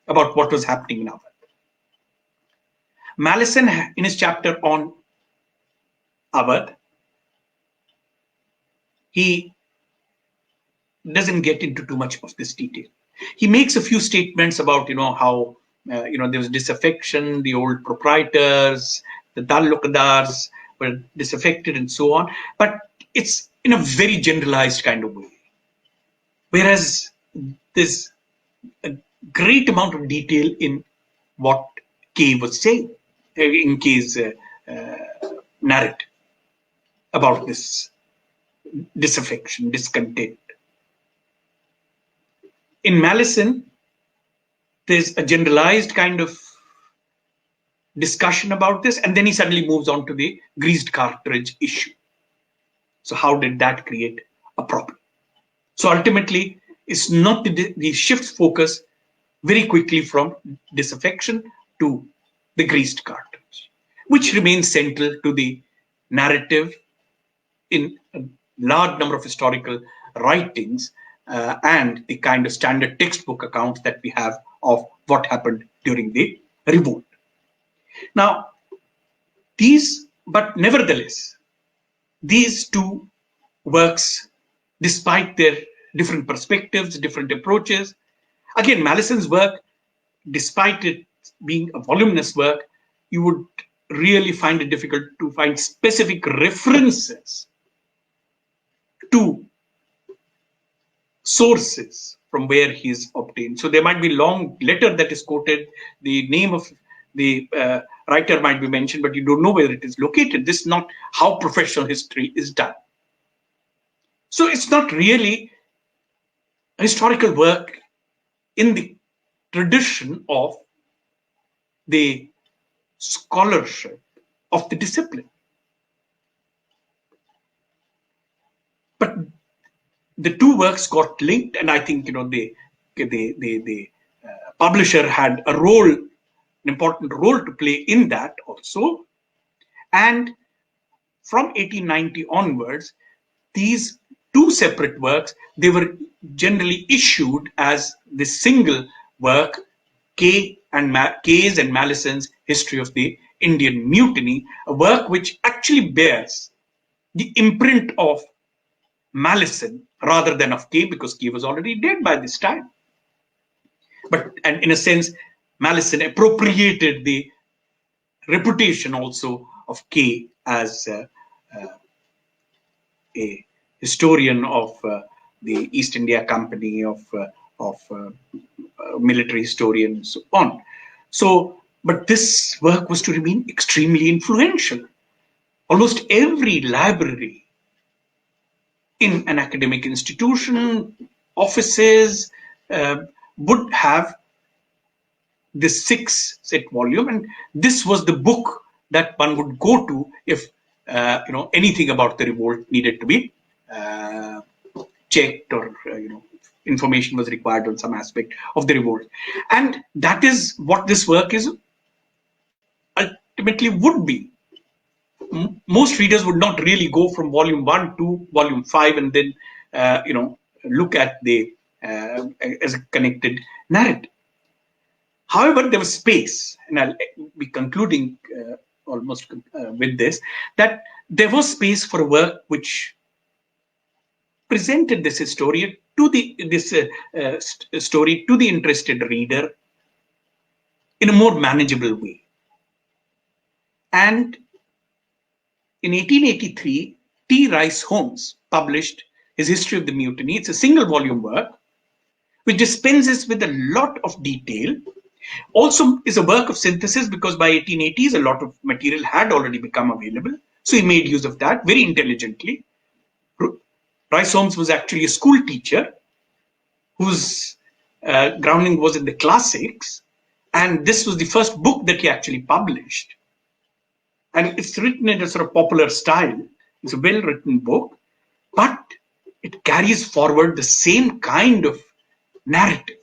Speaker 2: about what was happening in Awadh. Mallison, in his chapter on Awadh, he doesn't get into too much of this detail. He makes a few statements about how there was disaffection, the old proprietors, the Talukdars were disaffected, and so on. But it's in a very generalized kind of way. Whereas there's a great amount of detail in what K was saying, in K's narrative about this disaffection, discontent. In Mallison, there's a generalized kind of discussion about this, and then he suddenly moves on to the greased cartridge issue. So how did that create a problem? So ultimately, it's not the shifts focus very quickly from disaffection to the greased cartridge, which remains central to the narrative in a large number of historical writings and the kind of standard textbook accounts that we have of what happened during the revolt. Now, but nevertheless, these two works, despite their different perspectives, different approaches, again, Mallison's work, despite it being a voluminous work, you would really find it difficult to find specific references to sources from where he's obtained. So there might be long letter that is quoted, the name of the writer might be mentioned, but you don't know where it is located. This is not how professional history is done. So it's not really a historical work in the tradition of the scholarship of the discipline. But the two works got linked, and I think the publisher had a role, an important role to play in that also. And from 1890 onwards, these two separate works, they were generally issued as the single work, Kay's and Mallison's History of the Indian Mutiny, a work which actually bears the imprint of Mallison rather than of Kay, because Kay was already dead by this time. And in a sense, Mallison appropriated the reputation also of Kay as a historian of the East India Company, of military historian, and so on. So, but this work was to remain extremely influential. Almost every library in an academic institution, offices, would have this 6-set volume, and this was the book that one would go to if anything about the revolt needed to be checked, or information was required on some aspect of the revolt. And that is what this work is ultimately would be. Most readers would not really go from volume 1 to volume 5 and then look at the as a connected narrative. However, there was space, and I'll be concluding almost with this, that there was space for a work which presented this story to the interested reader in a more manageable way. And in 1883, T. Rice Holmes published his History of the Mutiny. It's a single volume work which dispenses with a lot of detail. Also is a work of synthesis, because by 1880s a lot of material had already become available. So he made use of that very intelligently. Rice Holmes was actually a school teacher whose grounding was in the classics, and this was the first book that he actually published. And it's written in a sort of popular style. It's a well-written book, but it carries forward the same kind of narrative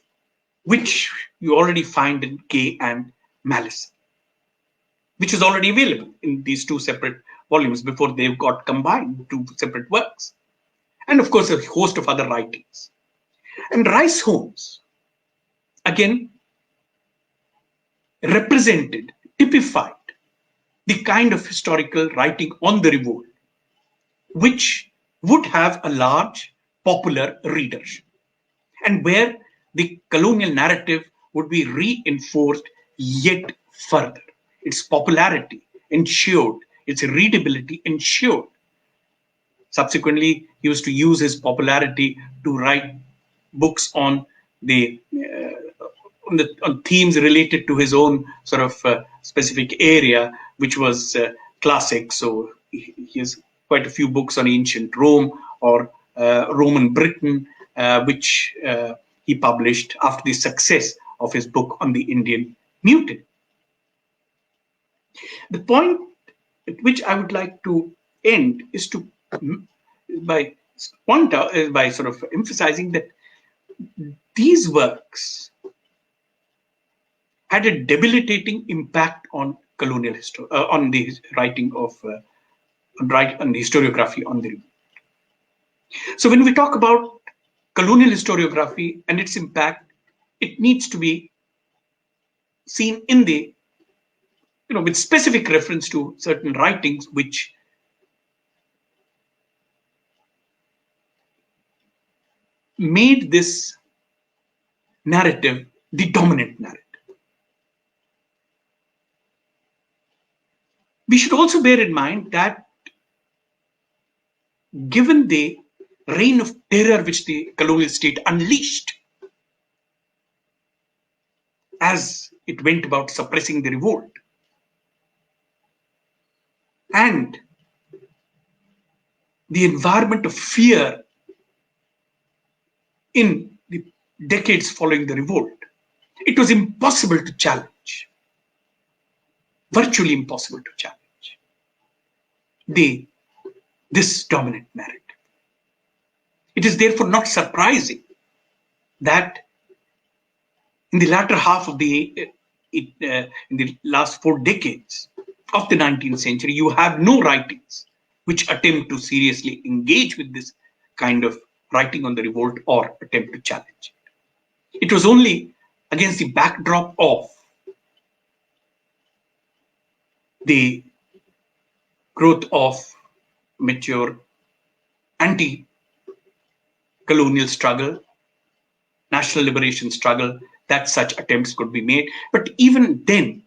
Speaker 2: which you already find in Kay and Mallison, which is already available in these two separate volumes before they've got combined, two separate works. And of course, a host of other writings. And Rice Holmes, again, represented, typified the kind of historical writing on the revolt, which would have a large popular readership, and where the colonial narrative would be reinforced yet further. Its popularity ensured, its readability ensured. Subsequently, he used to use his popularity to write books on on themes related to his own sort of specific area, which was classic. So he has quite a few books on ancient Rome or Roman Britain, which he published after the success of his book on the Indian Mutiny. The point at which I would like to end is by sort of emphasizing that these works had a debilitating impact on colonial history, on the writing of, on the historiography on the revolt. So when we talk about colonial historiography and its impact, it needs to be seen in the, with specific reference to certain writings which made this narrative the dominant narrative. We should also bear in mind that given the reign of terror which the colonial state unleashed as it went about suppressing the revolt, and the environment of fear in the decades following the revolt, it was impossible to challenge, virtually impossible to challenge this dominant narrative. It is therefore not surprising that in the latter half of in the last 4 decades of the 19th century, you have no writings which attempt to seriously engage with this kind of writing on the revolt or attempt to challenge it. It was only against the backdrop of the growth of mature anti-colonial struggle, national liberation struggle, that such attempts could be made. But even then,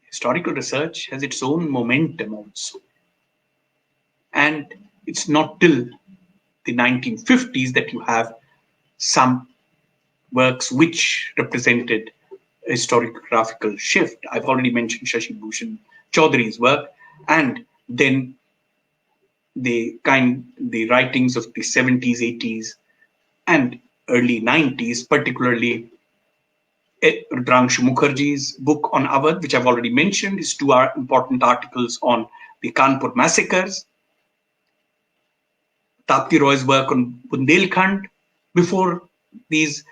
Speaker 2: historical research has its own momentum also. And it's not till the 1950s that you have some works which represented a historiographical shift. I've already mentioned Shashi Bhushan Chaudhary's work, and then the writings of the 70s, 80s, and early 90s, particularly Rudrangshu Mukherjee's book on Awadh, which I've already mentioned, his 2 important articles on the Kanpur massacres, Tapti Roy's work on Bundelkhand, before these,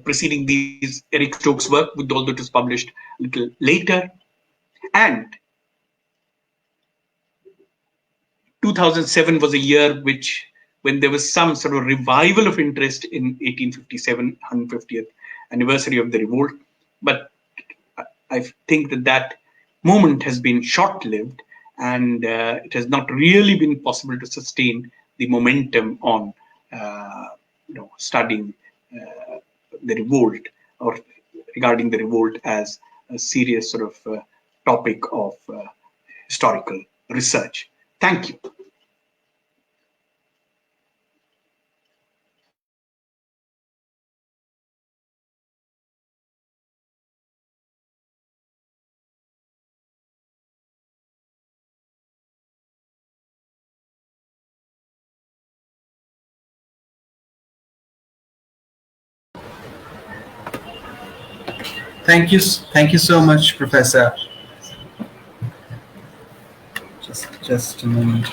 Speaker 2: preceding these, Eric Stokes' work, although it was published a little later. And 2007 was a year when there was some sort of revival of interest in 1857, 150th anniversary of the revolt. But I think that moment has been short-lived, and it has not really been possible to sustain the momentum on studying the revolt, or regarding the revolt as a serious sort of topic of historical research. Thank you.
Speaker 1: Thank you so much, Professor. Just a moment.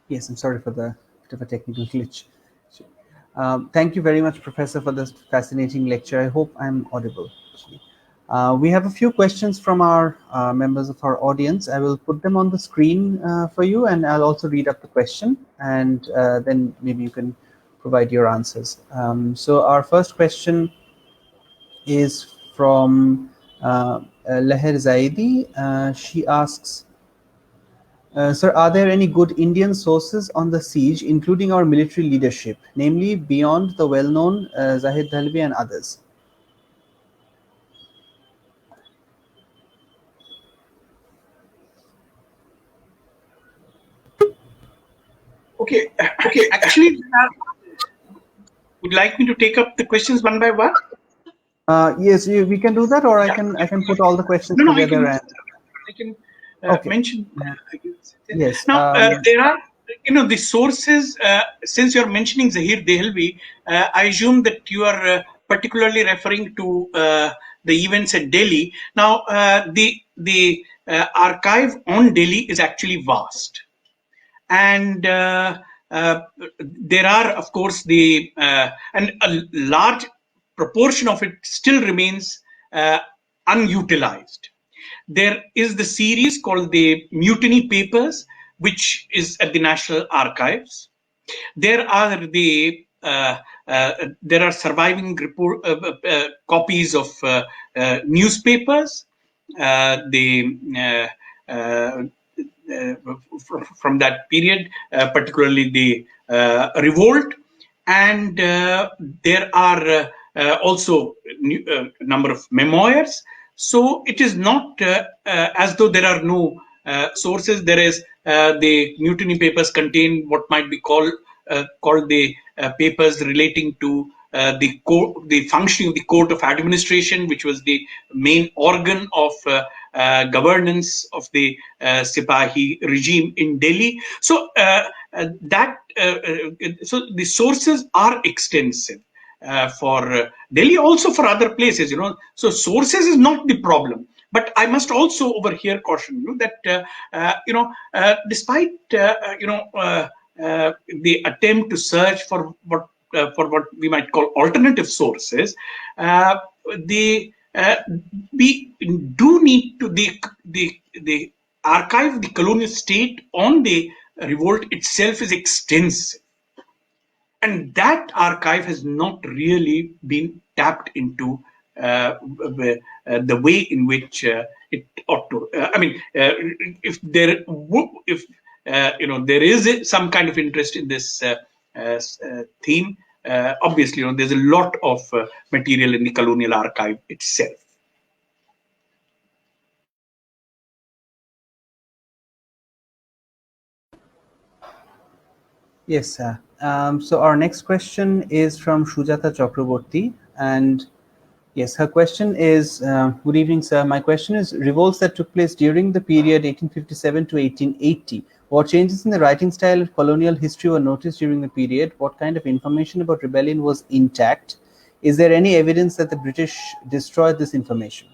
Speaker 1: Yes, I'm sorry for the bit of a technical glitch. Thank you very much, Professor, for this fascinating lecture. I hope I'm audible. We have a few questions from our members of our audience. I will put them on the screen for you, and I'll also read up the question, and then maybe you can provide your answers. So our first question is from Leher Zaidi. She asks, Sir, are there any good Indian sources on the siege, including our military leadership, namely beyond the well-known Zahid Dalvi and others?
Speaker 2: Okay. Actually, would you like me to take up the questions one by one?
Speaker 1: Yes, we can do that, or I can put all the questions together.
Speaker 2: I can mention.
Speaker 1: Yes.
Speaker 2: Now there are, the sources. Since you're mentioning Zahir Dehlvi, I assume that you are particularly referring to the events at Delhi. Now, the archive on Delhi is actually vast, and there are, of course, and a large proportion of it still remains unutilized. There is the series called the Mutiny Papers, which is at the National Archives. There are surviving copies of newspapers. From that period, particularly the Revolt, and there are also a number of memoirs. So it is not as though there are no sources. There is the Mutiny Papers contain what might be called the papers relating to the functioning of the Court of Administration, which was the main organ of governance of the Sipahi regime in Delhi. So so the sources are extensive for Delhi, also for other places. So sources is not the problem. But I must also over here caution you that despite the attempt to search for what we might call alternative sources, the we do need to the archive of the colonial state on the revolt itself is extensive, and that archive has not really been tapped into the way in which it ought to. If there is some kind of interest in this theme, obviously, there's a lot of material in the colonial archive itself.
Speaker 1: Yes, sir. So our next question is from Shujata Chakraborty, and yes, her question is, good evening, sir. My question is, revolts that took place during the period 1857 to 1880. What changes in the writing style of colonial history were noticed during the period? What kind of information about rebellion was intact? Is there any evidence that the British destroyed this information?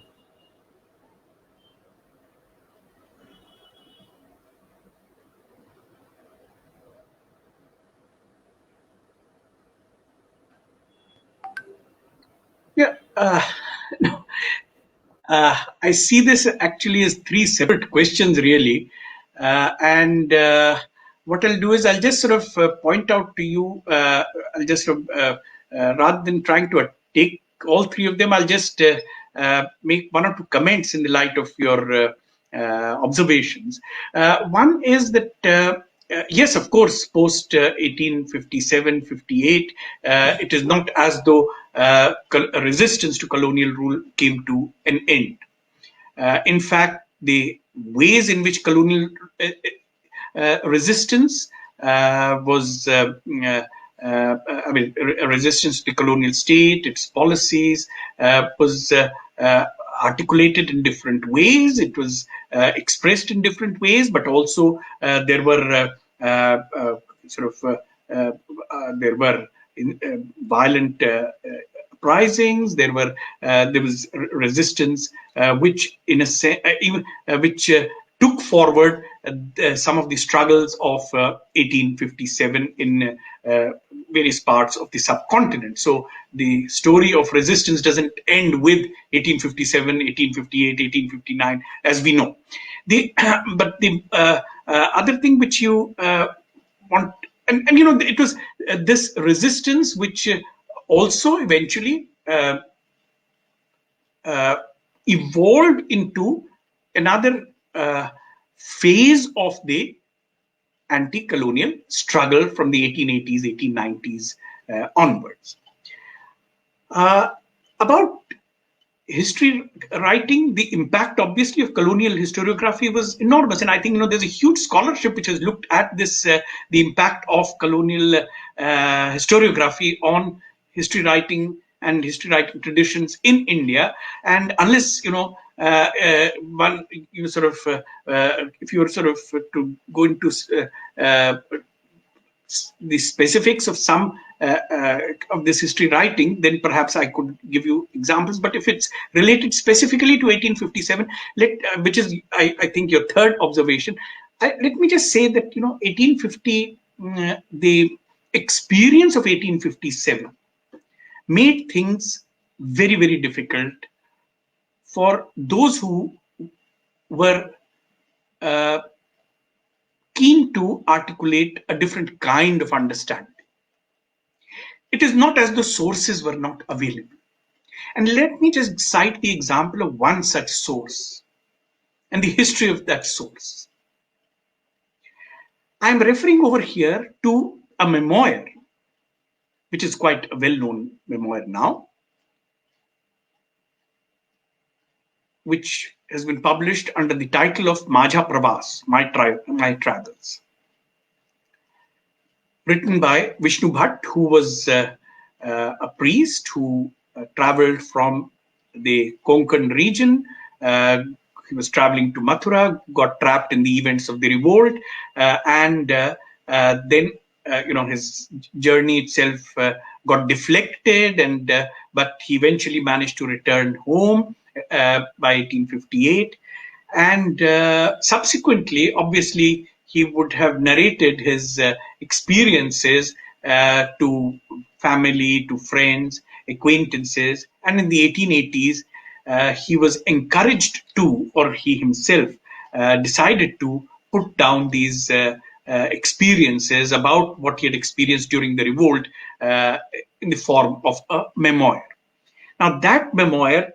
Speaker 2: Yeah. No. I see this actually as three separate questions, really. And what I'll do is I'll just sort of point out to you, I'll just sort of, rather than trying to take all three of them, I'll just make one or two comments in the light of your observations. One is that yes, of course, post 1857-58, it is not as though resistance to colonial rule came to an end. In fact, the ways in which colonial resistance was resistance to the colonial state, its policies, was articulated in different ways. It was expressed in different ways, but also there were there were violent uprisings. There was resistance, which in a sense, which took forward some of the struggles of 1857 in various parts of the subcontinent. So the story of resistance doesn't end with 1857, 1858, 1859, as we know. But the other thing which you want, and it was this resistance which also eventually evolved into another phase of the anti-colonial struggle from the 1880s, 1890s onwards. About history writing, the impact obviously of colonial historiography was enormous, and I think there's a huge scholarship which has looked at this, the impact of colonial historiography on history writing and history writing traditions in India. And unless one sort of if you were sort of to go into the specifics of some of this history writing, then perhaps I could give you examples. But if it's related specifically to 1857, which is I think your third observation, let me just say that 1850, the experience of 1857 made things very, very difficult for those who were keen to articulate a different kind of understanding. It is not as though sources were not available. And let me just cite the example of one such source and the history of that source. I'm referring over here to a memoir which is quite a well-known memoir now, which has been published under the title of Majha Prabhas, My Travels, written by Vishnu Bhatt, who was a priest who traveled from the Konkan region. He was traveling to Mathura, got trapped in the events of the revolt, and then his journey itself got deflected, but he eventually managed to return home by 1858. And subsequently, obviously, he would have narrated his experiences to family, to friends, acquaintances. And in the 1880s, he was encouraged to, or he himself decided to put down these experiences about what he had experienced during the revolt in the form of a memoir. Now, that memoir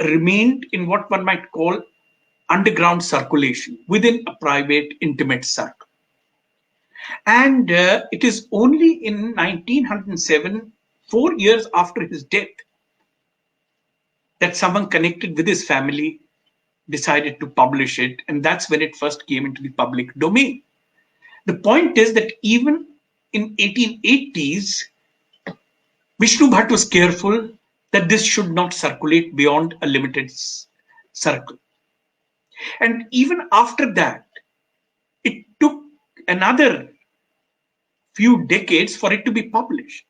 Speaker 2: remained in what one might call underground circulation within a private, intimate circle. And it is only in 1907, 4 years after his death, that someone connected with his family decided to publish it, and that's when it first came into the public domain. The point is that even in 1880s, Vishnu Bhatt was careful that this should not circulate beyond a limited circle. And even after that, it took another few decades for it to be published.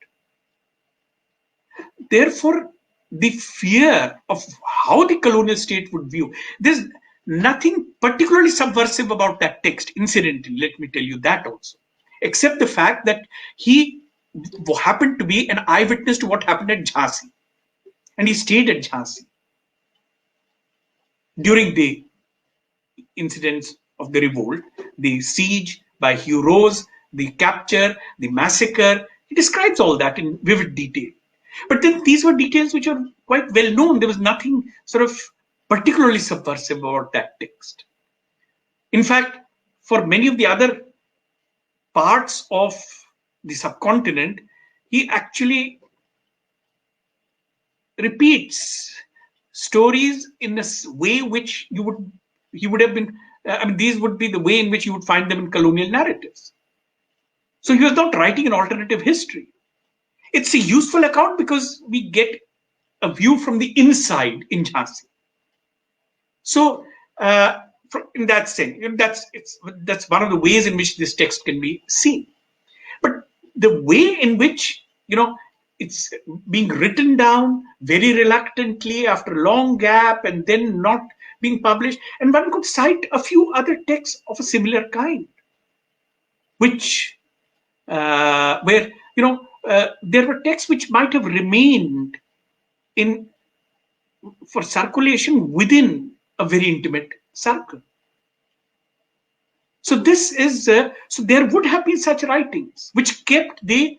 Speaker 2: Therefore, the fear of how the colonial state would view, there's nothing particularly subversive about that text, incidentally, let me tell you that also, except the fact that he happened to be an eyewitness to what happened at Jhansi. And he stayed at Jhansi during the incidents of the revolt, the siege by Hugh Rose, the capture, the massacre. He describes all that in vivid detail. But then these were details which are quite well known. There was nothing sort of particularly subversive about that text. In fact, for many of the other parts of the subcontinent, he actually repeats stories in a way which he would have been, these would be the way in which you would find them in colonial narratives. So he was not writing an alternative history. It's a useful account because we get a view from the inside in Jhansi. So, in that sense, that's one of the ways in which this text can be seen. But the way in which it's being written down very reluctantly after a long gap and then not being published, and one could cite a few other texts of a similar kind, which where there were texts which might have remained for circulation within a very intimate circle. So this is so there would have been such writings which kept the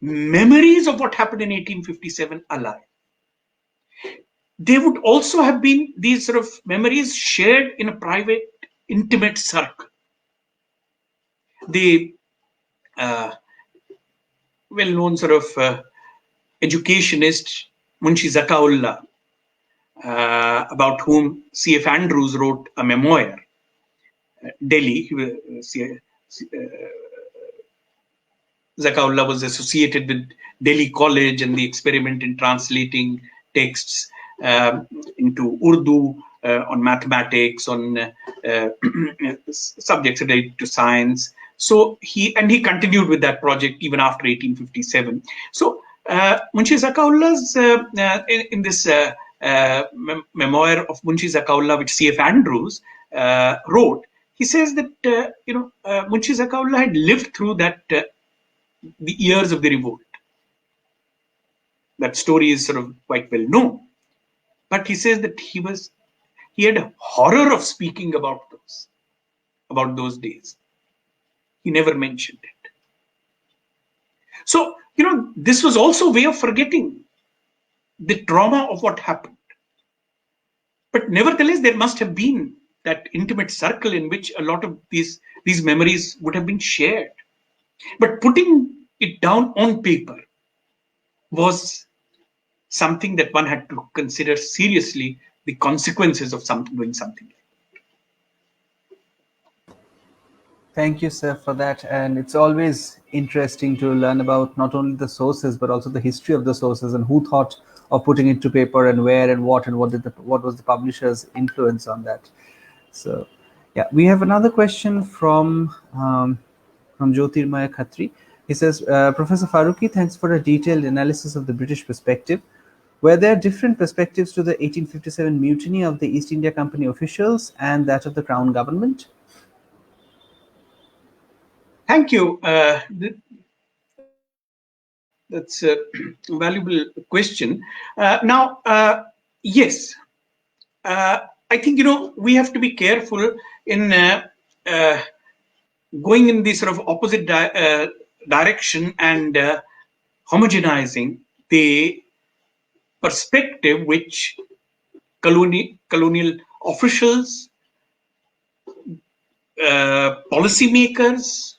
Speaker 2: memories of what happened in 1857 alive. There would also have been these sort of memories shared in a private, intimate circle. The well-known sort of educationist Munshi Zakaullah, about whom C.F. Andrews wrote a memoir, Delhi. Zakaullah was associated with Delhi College and the experiment in translating texts into Urdu, on mathematics, on subjects related to science. So he continued with that project even after 1857. So Munshi Zakaullah's in this memoir of Munshi Zakaullah, which C.F. Andrews wrote, he says that Munshi Zakaullah had lived through that the years of the revolt. That story is sort of quite well known, but he says that he had a horror of speaking about those days. He never mentioned it. So this was also a way of forgetting the trauma of what happened. But nevertheless, there must have been that intimate circle in which a lot of these memories would have been shared. But putting it down on paper was something that one had to consider seriously the consequences of doing something.
Speaker 1: Thank you, sir, for that. And it's always interesting to learn about not only the sources but also the history of the sources and who thought of putting it to paper and where and what was the publisher's influence on that. So, yeah, we have another question from Jyotirmaya Khatri. He says, Professor Farooqui, thanks for a detailed analysis of the British perspective. Were there different perspectives to the 1857 mutiny of the East India Company officials and that of the Crown government?
Speaker 2: Thank you. That's a valuable question. Yes, I think we have to be careful in going in the sort of opposite direction and homogenizing the perspective which colonial officials, policymakers,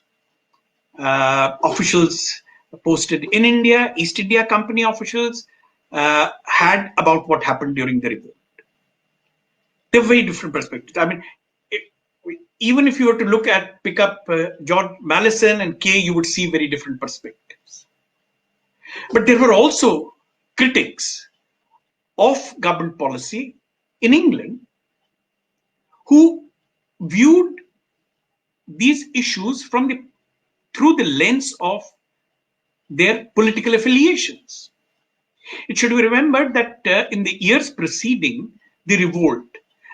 Speaker 2: officials posted in India, East India Company officials had about what happened during the revolt. They're very different perspectives. I mean, even if you were to pick up George Mallison and Kay, you would see very different perspectives. But there were also critics of government policy in England who viewed these issues through the lens of their political affiliations. It should be remembered that in the years preceding the revolt,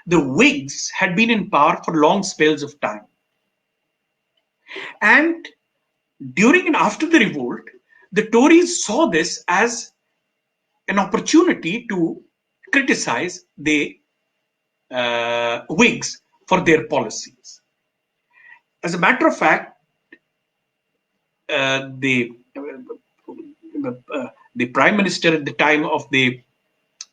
Speaker 2: the Whigs had been in power for long spells of time. And during and after the revolt, the Tories saw this as an opportunity to criticize the Whigs for their policies. As a matter of fact, the Prime Minister at the time of the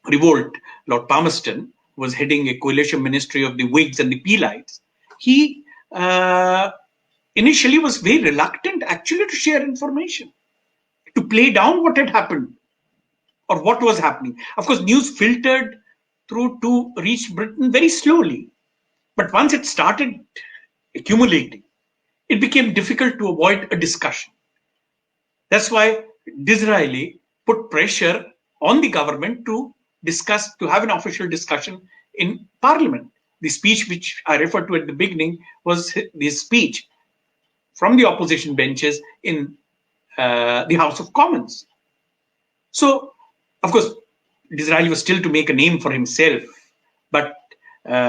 Speaker 2: revolt, Lord Palmerston, was heading a coalition ministry of the Whigs and the Peelites. He initially was very reluctant actually to share information, to play down what had happened or what was happening. Of course, news filtered through to reach Britain very slowly. But once it started accumulating, it became difficult to avoid a discussion. That's why Disraeli put pressure on the government to have an official discussion in Parliament. The speech which I referred to at the beginning was his speech from the opposition benches in the House of Commons. So, of course, Disraeli was still to make a name for himself, but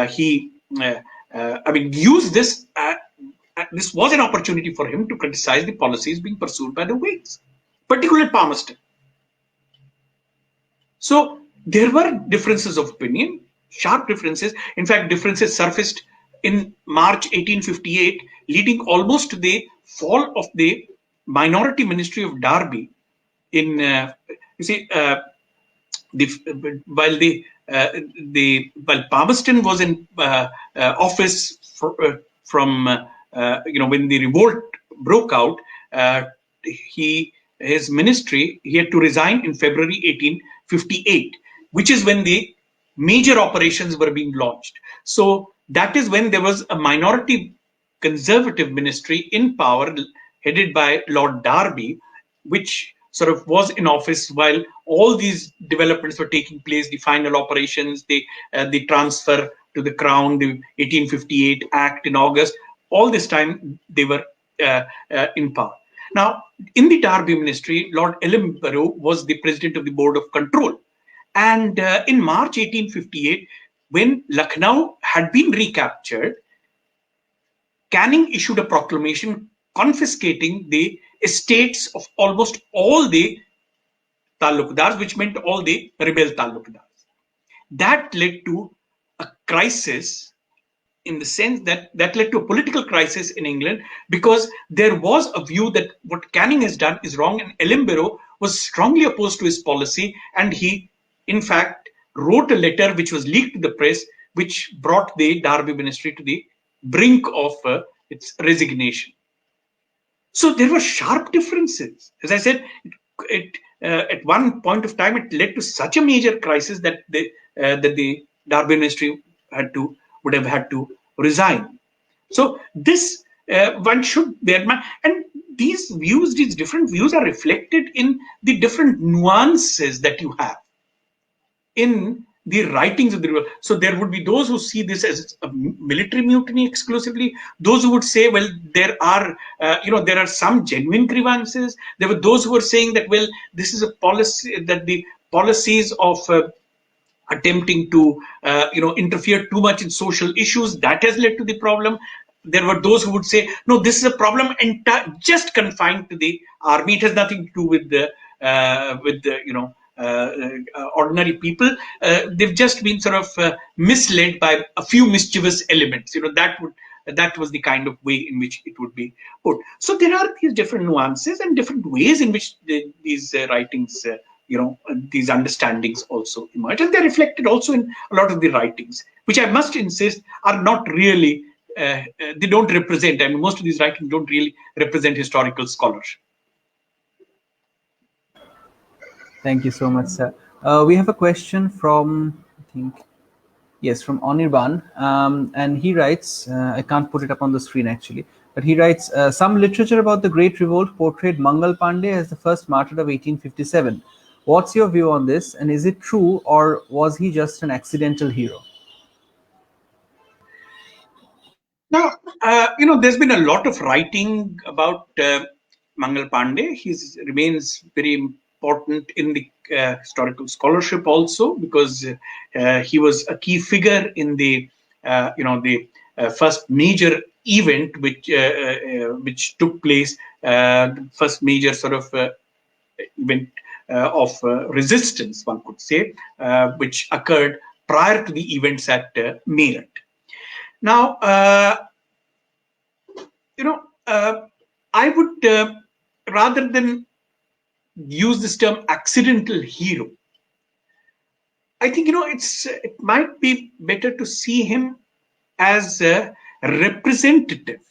Speaker 2: he used this. This was an opportunity for him to criticize the policies being pursued by the Whigs, particularly Palmerston. So there were differences of opinion, sharp differences. In fact, differences surfaced in March 1858, leading almost to the fall of the minority ministry of Derby. While Palmerston was in office from when the revolt broke out, his ministry, he had to resign in February 1858, which is when the major operations were being launched. So that is when there was a minority conservative ministry in power headed by Lord Derby, which sort of was in office while all these developments were taking place, the final operations, the transfer to the Crown, the 1858 Act in August. All this time they were in power. Now, in the Derby ministry, Lord Ellenborough was the president of the Board of Control. And in March 1858, when Lucknow had been recaptured, Canning issued a proclamation confiscating the estates of almost all the talukdars, which meant all the rebel talukdars. That led to a crisis, in the sense that led to a political crisis in England, because there was a view that what Canning has done is wrong, and Ellenborough was strongly opposed to his policy, and he, in fact, wrote a letter which was leaked to the press, which brought the Derby ministry to the brink of its resignation. So there were sharp differences. As I said, at one point of time it led to such a major crisis that the Darby ministry would have had to resign. So this one should bear in mind, and these different views are reflected in the different nuances that you have in the writings of the revolt. So there would be those who see this as a military mutiny exclusively. Those who would say, well, there are some genuine grievances. There were those who were saying that, well, this is a policy, that the policies of attempting to interfere too much in social issues, that has led to the problem. There were those who would say, no, this is a problem just confined to the army. It has nothing to do with ordinary people. They've just been sort of misled by a few mischievous elements. That was the kind of way in which it would be put. So there are these different nuances and different ways in which these writings, these understandings also emerge, and they're reflected also in a lot of the writings, which I must insist are not really. They don't represent. I mean, most of these writings don't really represent historical scholarship.
Speaker 1: Thank you so much, sir. We have a question from, I think, yes, from Anirban, and he writes, I can't put it up on the screen actually, but he writes, some literature about the Great Revolt portrayed Mangal Pandey as the first martyr of 1857. What's your view on this, and is it true, or was he just an accidental hero?
Speaker 2: Now, there's been a lot of writing about Mangal Pandey. He remains very important in the historical scholarship also, because he was a key figure in the first major event which took place, first major sort of event of resistance, one could say, which occurred prior to the events at Meerut. Now, I would, rather than use this term accidental hero, I think, it might be better to see him as a representative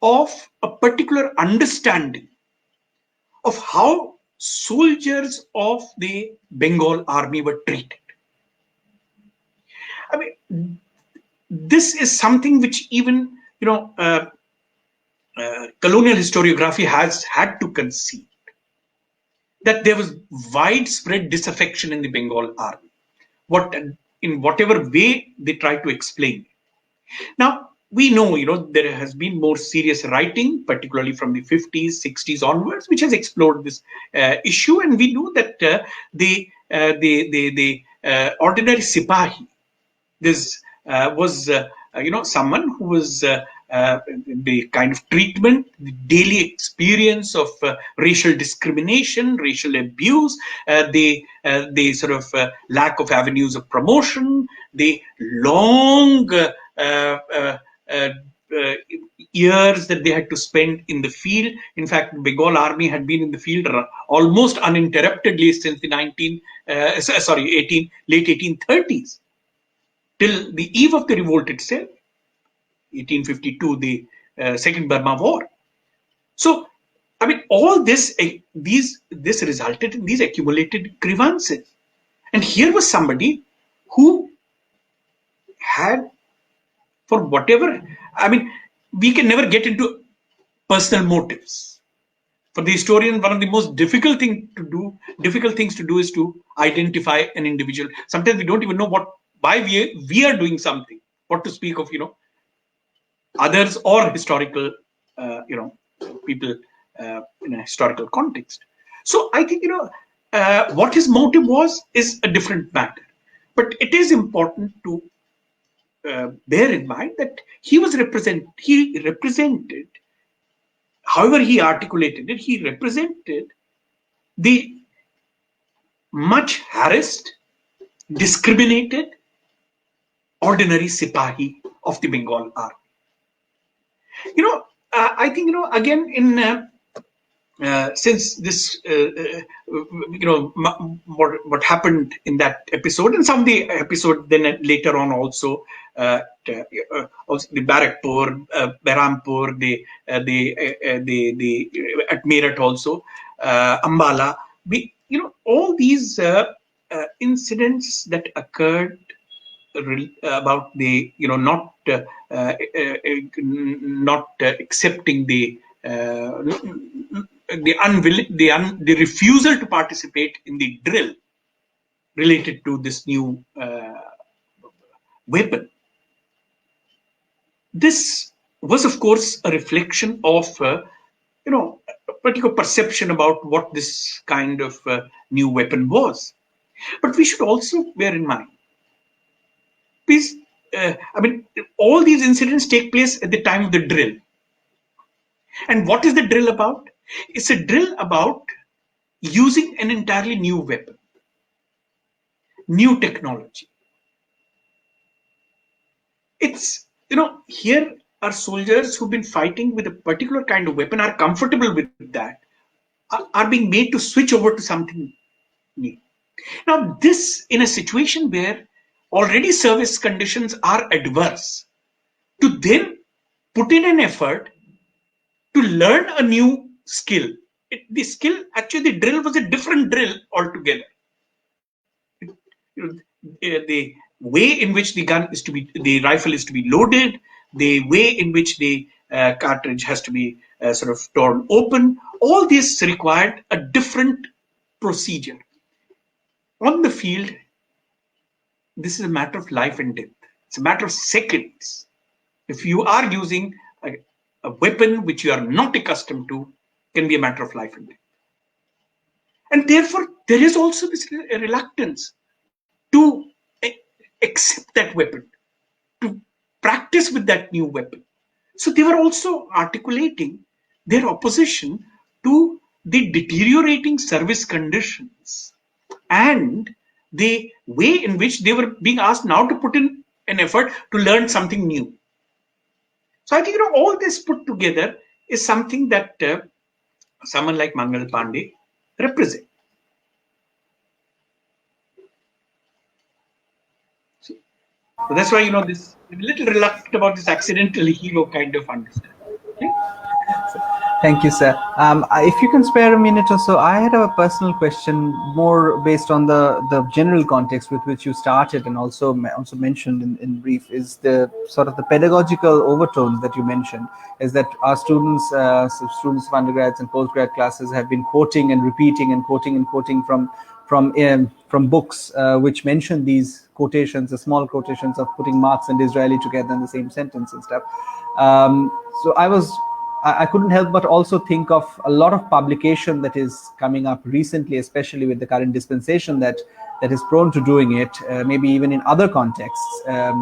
Speaker 2: of a particular understanding of how soldiers of the Bengal army were treated. I mean, this is something which even colonial historiography has had to concede, that there was widespread disaffection in the Bengal army, in whatever way they try to explain. Now, we know, there has been more serious writing, particularly from the 50s, 60s onwards, which has explored this issue, and we know that the ordinary Sipahi, this was someone who was the kind of treatment, the daily experience of racial discrimination, racial abuse, the sort of lack of avenues of promotion, the long years that they had to spend in the field. In fact, the Bengal army had been in the field almost uninterruptedly since the late 1830s, till the eve of the revolt itself, 1852, the Second Burma War. So, I mean, all this resulted in these accumulated grievances. And here was somebody who had, for whatever, I mean, we can never get into personal motives. For the historian, one of the most difficult things to do is to identify an individual. Sometimes we don't even know why we are doing something, what to speak of, others or historical, people in a historical context. So I think, what his motive is a different matter. But it is important to bear in mind that he represented, however he articulated it, he represented the much harassed, discriminated, ordinary Sipahi of the Bengal army. I think, again, since this, what happened in that episode, and some of the episode then later on also, also the Barakpur, Behrampur, the at Meerut also, Ambala, all these incidents that occurred about the not accepting the refusal to participate in the drill related to this new weapon. This was, of course, a reflection of a particular perception about what this kind of new weapon was. But we should also bear in mind, please, all these incidents take place at the time of the drill. And what is the drill about? It's a drill about using an entirely new weapon, new technology. It's, here are soldiers who've been fighting with a particular kind of weapon, are comfortable with that, are being made to switch over to something new. Now, this in a situation where already service conditions are adverse, to then put in an effort to learn a new skill. The skill, actually, the drill was a different drill altogether. The way in which the rifle is to be loaded, the way in which the cartridge has to be sort of torn open, all this required a different procedure. On the field, this is a matter of life and death. It's a matter of seconds. If you are using a weapon which you are not accustomed to, can be a matter of life and death. And therefore, there is also this reluctance to accept that weapon, to practice with that new weapon. So they were also articulating their opposition to the deteriorating service conditions and the way in which they were being asked now to put in an effort to learn something new. So I think all this put together is something that someone like Mangal Pandey represents. So that's why this I'm a little reluctant about this accidental hero kind of understanding. Okay?
Speaker 1: Thank you, sir. If you can spare a minute or so, I had a personal question, more based on the general context with which you started, and also mentioned in brief, is the sort of the pedagogical overtones that you mentioned. Is that our students of undergrads and postgrad classes have been quoting and repeating and quoting from books which mention these quotations, the small quotations of putting Marx and Disraeli together in the same sentence and stuff. So I couldn't help but also think of a lot of publication that is coming up recently, especially with the current dispensation that is prone to doing it, maybe even in other contexts. I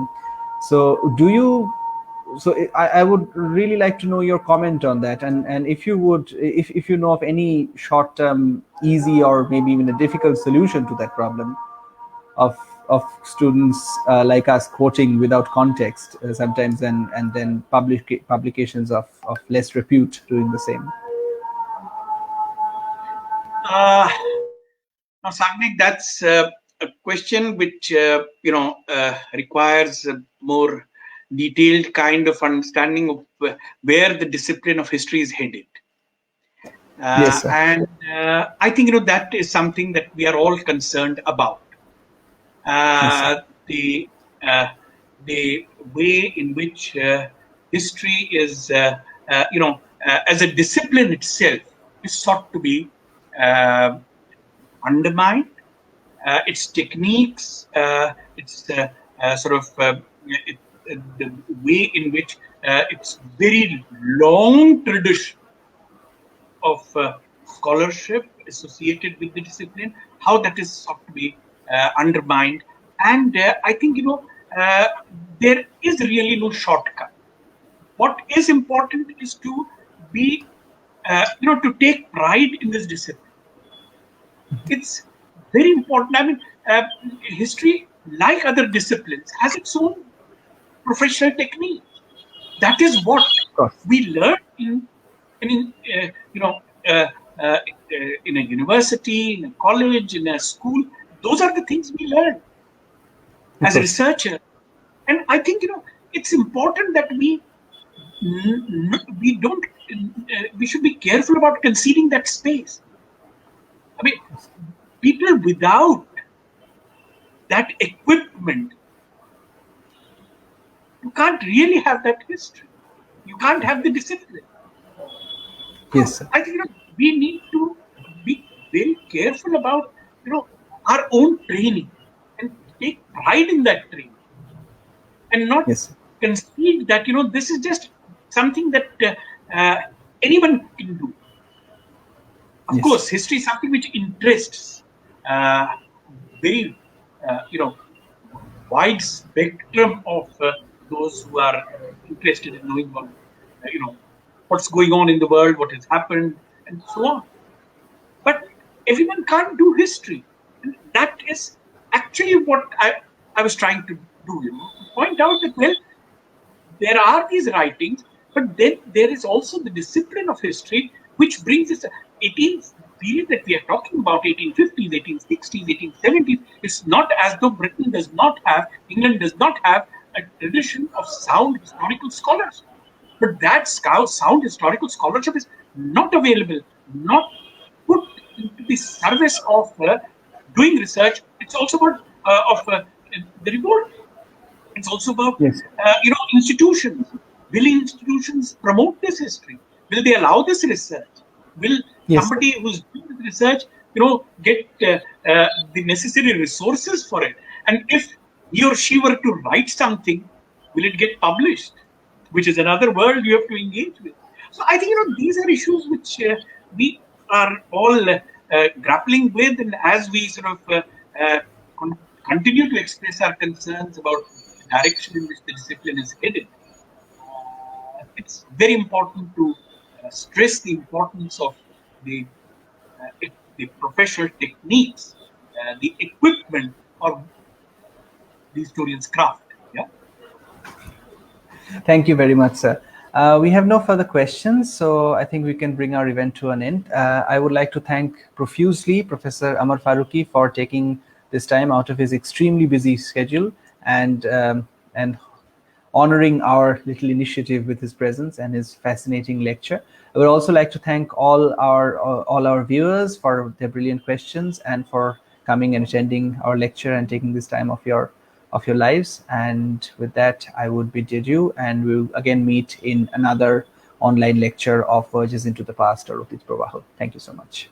Speaker 1: would really like to know your comment on that, and if you would, if you know of any short-term, easy, or maybe even a difficult solution to that problem of students like us quoting without context sometimes, and then publications of less repute doing the same.
Speaker 2: Now, Sagnik, that's a question which requires a more detailed kind of understanding of where the discipline of history is headed.
Speaker 1: Yes, sir.
Speaker 2: And I think that is something that we are all concerned about. The way in which history is, as a discipline itself, is sought to be undermined. Its techniques, its the way in which its very long tradition of scholarship associated with the discipline, how that is sought to be undermined. And I think there is really no shortcut. What is important is to be to take pride in this discipline. It's very important. I mean, history, like other disciplines, has its own professional technique. That is what we learn in in a university, in a college, in a school. Those are the things we learn
Speaker 1: Of
Speaker 2: as a
Speaker 1: course.
Speaker 2: researcher. And I think, it's important that we don't, we should be careful about conceding that space. I mean, people without that equipment, you can't really have that history. You can't have the discipline. So
Speaker 1: Yes, sir.
Speaker 2: I think, we need to be very careful about, our own training and take pride in that training, and not
Speaker 1: Yes, sir.
Speaker 2: concede that, this is just something that uh, anyone can do. Of
Speaker 1: Yes, sir.
Speaker 2: course, history is something which interests uh, very, wide spectrum of those who are interested in knowing what, what's going on in the world, what has happened, and so on. But everyone can't do history. And that is actually what I was trying to do, to point out that, well, there are these writings, but then there is also the discipline of history, which brings this 18th period that we are talking about, 1850s, 1860s, 1870s. It's not as though Britain does not have, England does not have a tradition of sound historical scholars. But that sound historical scholarship is not available, not put into the service of doing research. It's also about of the revolt. It's also about
Speaker 1: Yes.
Speaker 2: institutions. Will institutions promote this history? Will they allow this research? Will
Speaker 1: Yes, sir.
Speaker 2: somebody who's doing this research, get the necessary resources for it? And if he or she were to write something, will it get published? Which is another world you have to engage with. So I think, these are issues which we are all grappling with, and as we sort of con- continue to express our concerns about the direction in which the discipline is headed, it's very important to stress the importance of the the professional techniques, the equipment of the historian's craft. Yeah.
Speaker 1: Thank you very much, sir. We have no further questions, so I think we can bring our event to an end. I would like to thank profusely Professor Amar Farooqui for taking this time out of his extremely busy schedule and honoring our little initiative with his presence and his fascinating lecture. I would also like to thank all our viewers for their brilliant questions and for coming and attending our lecture and taking this time of your lives. And with that, I would bid adieu, and we'll again meet in another online lecture of Verges into the Past or Otith Prabaho. Thank you so much.